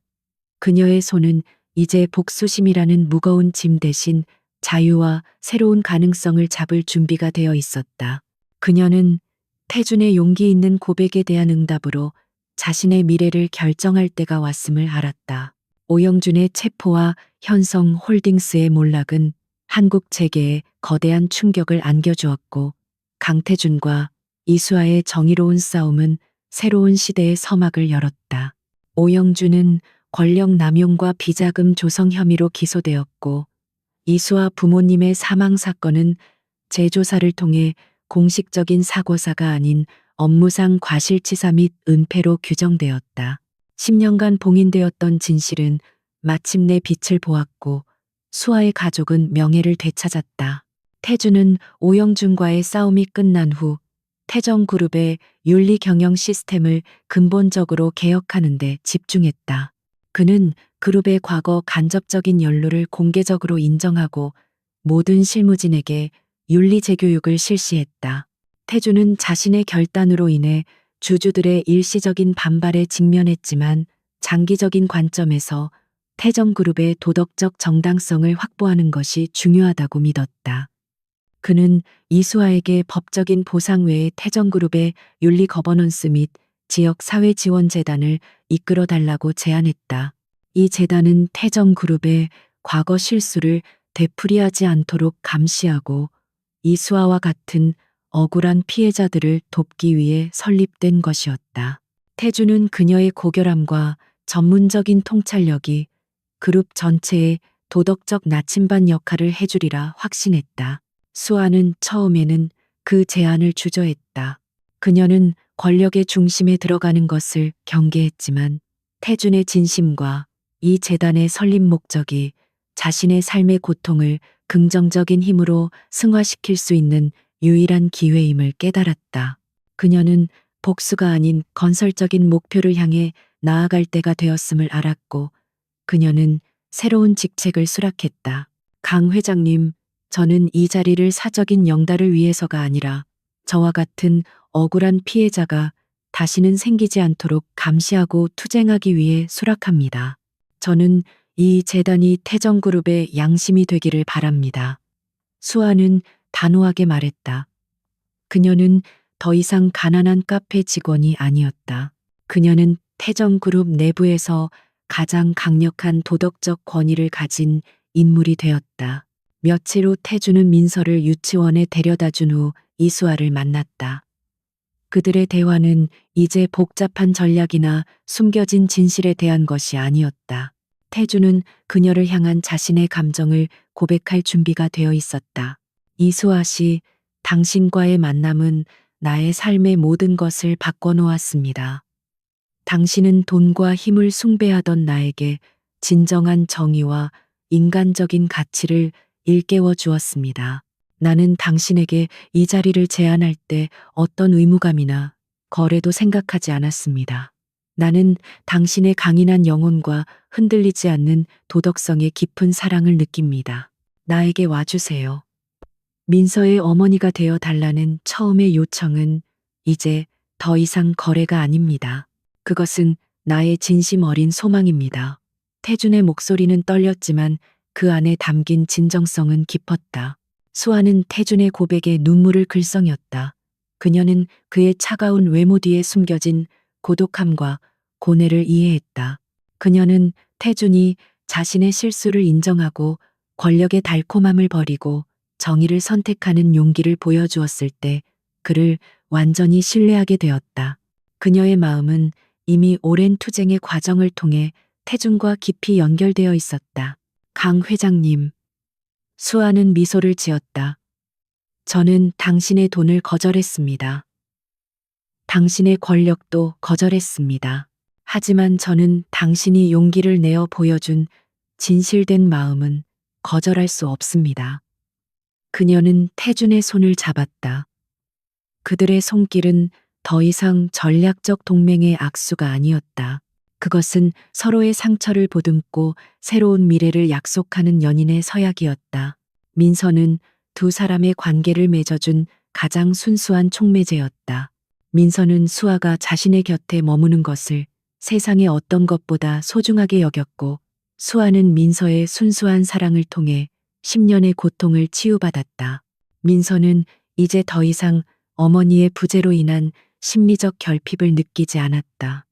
그녀의 손은 이제 복수심이라는 무거운 짐 대신 자유와 새로운 가능성을 잡을 준비가 되어 있었다. 그녀는 태준의 용기 있는 고백에 대한 응답으로 자신의 미래를 결정할 때가 왔음을 알았다. 오영준의 체포와 현성 홀딩스의 몰락은 한국 재계에 거대한 충격을 안겨주었고 강태준과 이수아의 정의로운 싸움은 새로운 시대의 서막을 열었다. 오영준은 권력 남용과 비자금 조성 혐의로 기소되었고 이수아 부모님의 사망 사건은 재조사를 통해 공식적인 사고사가 아닌 업무상 과실치사 및 은폐로 규정되었다. 10년간 봉인되었던 진실은 마침내 빛을 보았고 수아의 가족은 명예를 되찾았다. 태준은 오영준과의 싸움이 끝난 후 태정그룹의 윤리 경영 시스템을 근본적으로 개혁하는 데 집중했다. 그는 그룹의 과거 간접적인 연루를 공개적으로 인정하고 모든 실무진에게 윤리 재교육을 실시했다. 태준은 자신의 결단으로 인해 주주들의 일시적인 반발에 직면했지만 장기적인 관점에서 태정그룹의 도덕적 정당성을 확보하는 것이 중요하다고 믿었다. 그는 이수아에게 법적인 보상 외에 태정그룹의 윤리 거버넌스 및 지역 사회지원재단을 이끌어 달라고 제안했다. 이 재단은 태정그룹의 과거 실수를 되풀이하지 않도록 감시하고 이수아와 같은 억울한 피해자들을 돕기 위해 설립된 것이었다. 태준은 그녀의 고결함과 전문적인 통찰력이 그룹 전체의 도덕적 나침반 역할을 해주리라 확신했다. 수아는 처음에는 그 제안을 주저했다. 그녀는 권력의 중심에 들어가는 것을 경계했지만 태준의 진심과 이 재단의 설립 목적이 자신의 삶의 고통을 긍정적인 힘으로 승화시킬 수 있는 유일한 기회임을 깨달았다. 그녀는 복수가 아닌 건설적인 목표를 향해 나아갈 때가 되었음을 알았고 그녀는 새로운 직책을 수락했다. 강 회장님, 저는 이 자리를 사적인 영달을 위해서가 아니라 저와 같은 억울한 피해자가 다시는 생기지 않도록 감시하고 투쟁하기 위해 수락합니다. 저는 이 재단이 태정그룹의 양심이 되기를 바랍니다. 수아는 단호하게 말했다. 그녀는 더 이상 가난한 카페 직원이 아니었다. 그녀는 태정그룹 내부에서 가장 강력한 도덕적 권위를 가진 인물이 되었다. 며칠 후 태준은 민서를 유치원에 데려다 준 후 이수아를 만났다. 그들의 대화는 이제 복잡한 전략이나 숨겨진 진실에 대한 것이 아니었다. 태준은 그녀를 향한 자신의 감정을 고백할 준비가 되어 있었다. 이수아 씨, 당신과의 만남은 나의 삶의 모든 것을 바꿔놓았습니다. 당신은 돈과 힘을 숭배하던 나에게 진정한 정의와 인간적인 가치를 일깨워 주었습니다. 나는 당신에게 이 자리를 제안할 때 어떤 의무감이나 거래도 생각하지 않았습니다. 나는 당신의 강인한 영혼과 흔들리지 않는 도덕성의 깊은 사랑을 느낍니다. 나에게 와주세요. 민서의 어머니가 되어 달라는 처음의 요청은 이제 더 이상 거래가 아닙니다. 그것은 나의 진심 어린 소망입니다. 태준의 목소리는 떨렸지만 그 안에 담긴 진정성은 깊었다. 수아는 태준의 고백에 눈물을 글썽였다. 그녀는 그의 차가운 외모 뒤에 숨겨진 고독함과 고뇌를 이해했다. 그녀는 태준이 자신의 실수를 인정하고 권력의 달콤함을 버리고 정의를 선택하는 용기를 보여주었을 때 그를 완전히 신뢰하게 되었다. 그녀의 마음은 이미 오랜 투쟁의 과정을 통해 태준과 깊이 연결되어 있었다. 강 회장님. 수아는 미소를 지었다. 저는 당신의 돈을 거절했습니다. 당신의 권력도 거절했습니다. 하지만 저는 당신이 용기를 내어 보여준 진실된 마음은 거절할 수 없습니다. 그녀는 태준의 손을 잡았다. 그들의 손길은 더 이상 전략적 동맹의 악수가 아니었다. 그것은 서로의 상처를 보듬고 새로운 미래를 약속하는 연인의 서약이었다. 민서는 두 사람의 관계를 맺어준 가장 순수한 촉매제였다. 민서는 수아가 자신의 곁에 머무는 것을 세상의 어떤 것보다 소중하게 여겼고, 수아는 민서의 순수한 사랑을 통해 10년의 고통을 치유받았다. 민서는 이제 더 이상 어머니의 부재로 인한 심리적 결핍을 느끼지 않았다.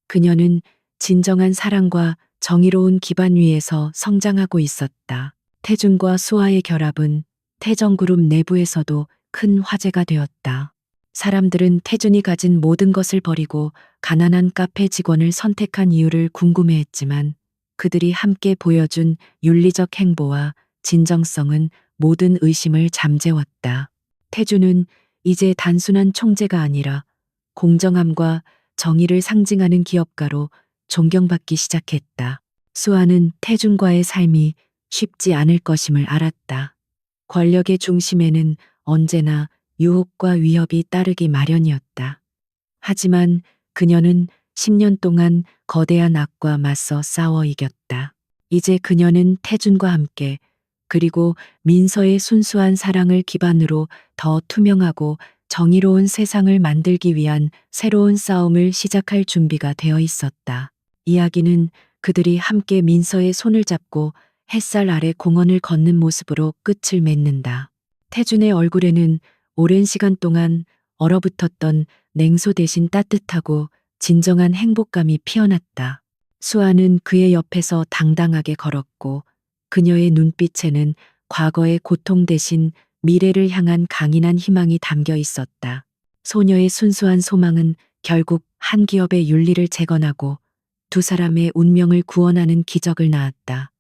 그녀는 진정한 사랑과 정의로운 기반 위에서 성장하고 있었다. 태준과 수아의 결합은 태정그룹 내부에서도 큰 화제가 되었다. 사람들은 태준이 가진 모든 것을 버리고 가난한 카페 직원을 선택한 이유를 궁금해했지만, 그들이 함께 보여준 윤리적 행보와 진정성은 모든 의심을 잠재웠다. 태준은 이제 단순한 총재가 아니라 공정함과 정의를 상징하는 기업가로 존경받기 시작했다. 수아는 태준과의 삶이 쉽지 않을 것임을 알았다. 권력의 중심에는 언제나 유혹과 위협이 따르기 마련이었다. 하지만 그녀는 10년 동안 거대한 악과 맞서 싸워 이겼다. 이제 그녀는 태준과 함께, 그리고 민서의 순수한 사랑을 기반으로 더 투명하고 정의로운 세상을 만들기 위한 새로운 싸움을 시작할 준비가 되어 있었다. 이야기는 그들이 함께 민서의 손을 잡고 햇살 아래 공원을 걷는 모습으로 끝을 맺는다. 태준의 얼굴에는 오랜 시간 동안 얼어붙었던 냉소 대신 따뜻하고 진정한 행복감이 피어났다. 수아는 그의 옆에서 당당하게 걸었고, 그녀의 눈빛에는 과거의 고통 대신 미래를 향한 강인한 희망이 담겨 있었다. 소녀의 순수한 소망은 결국 한 기업의 윤리를 재건하고 두 사람의 운명을 구원하는 기적을 낳았다.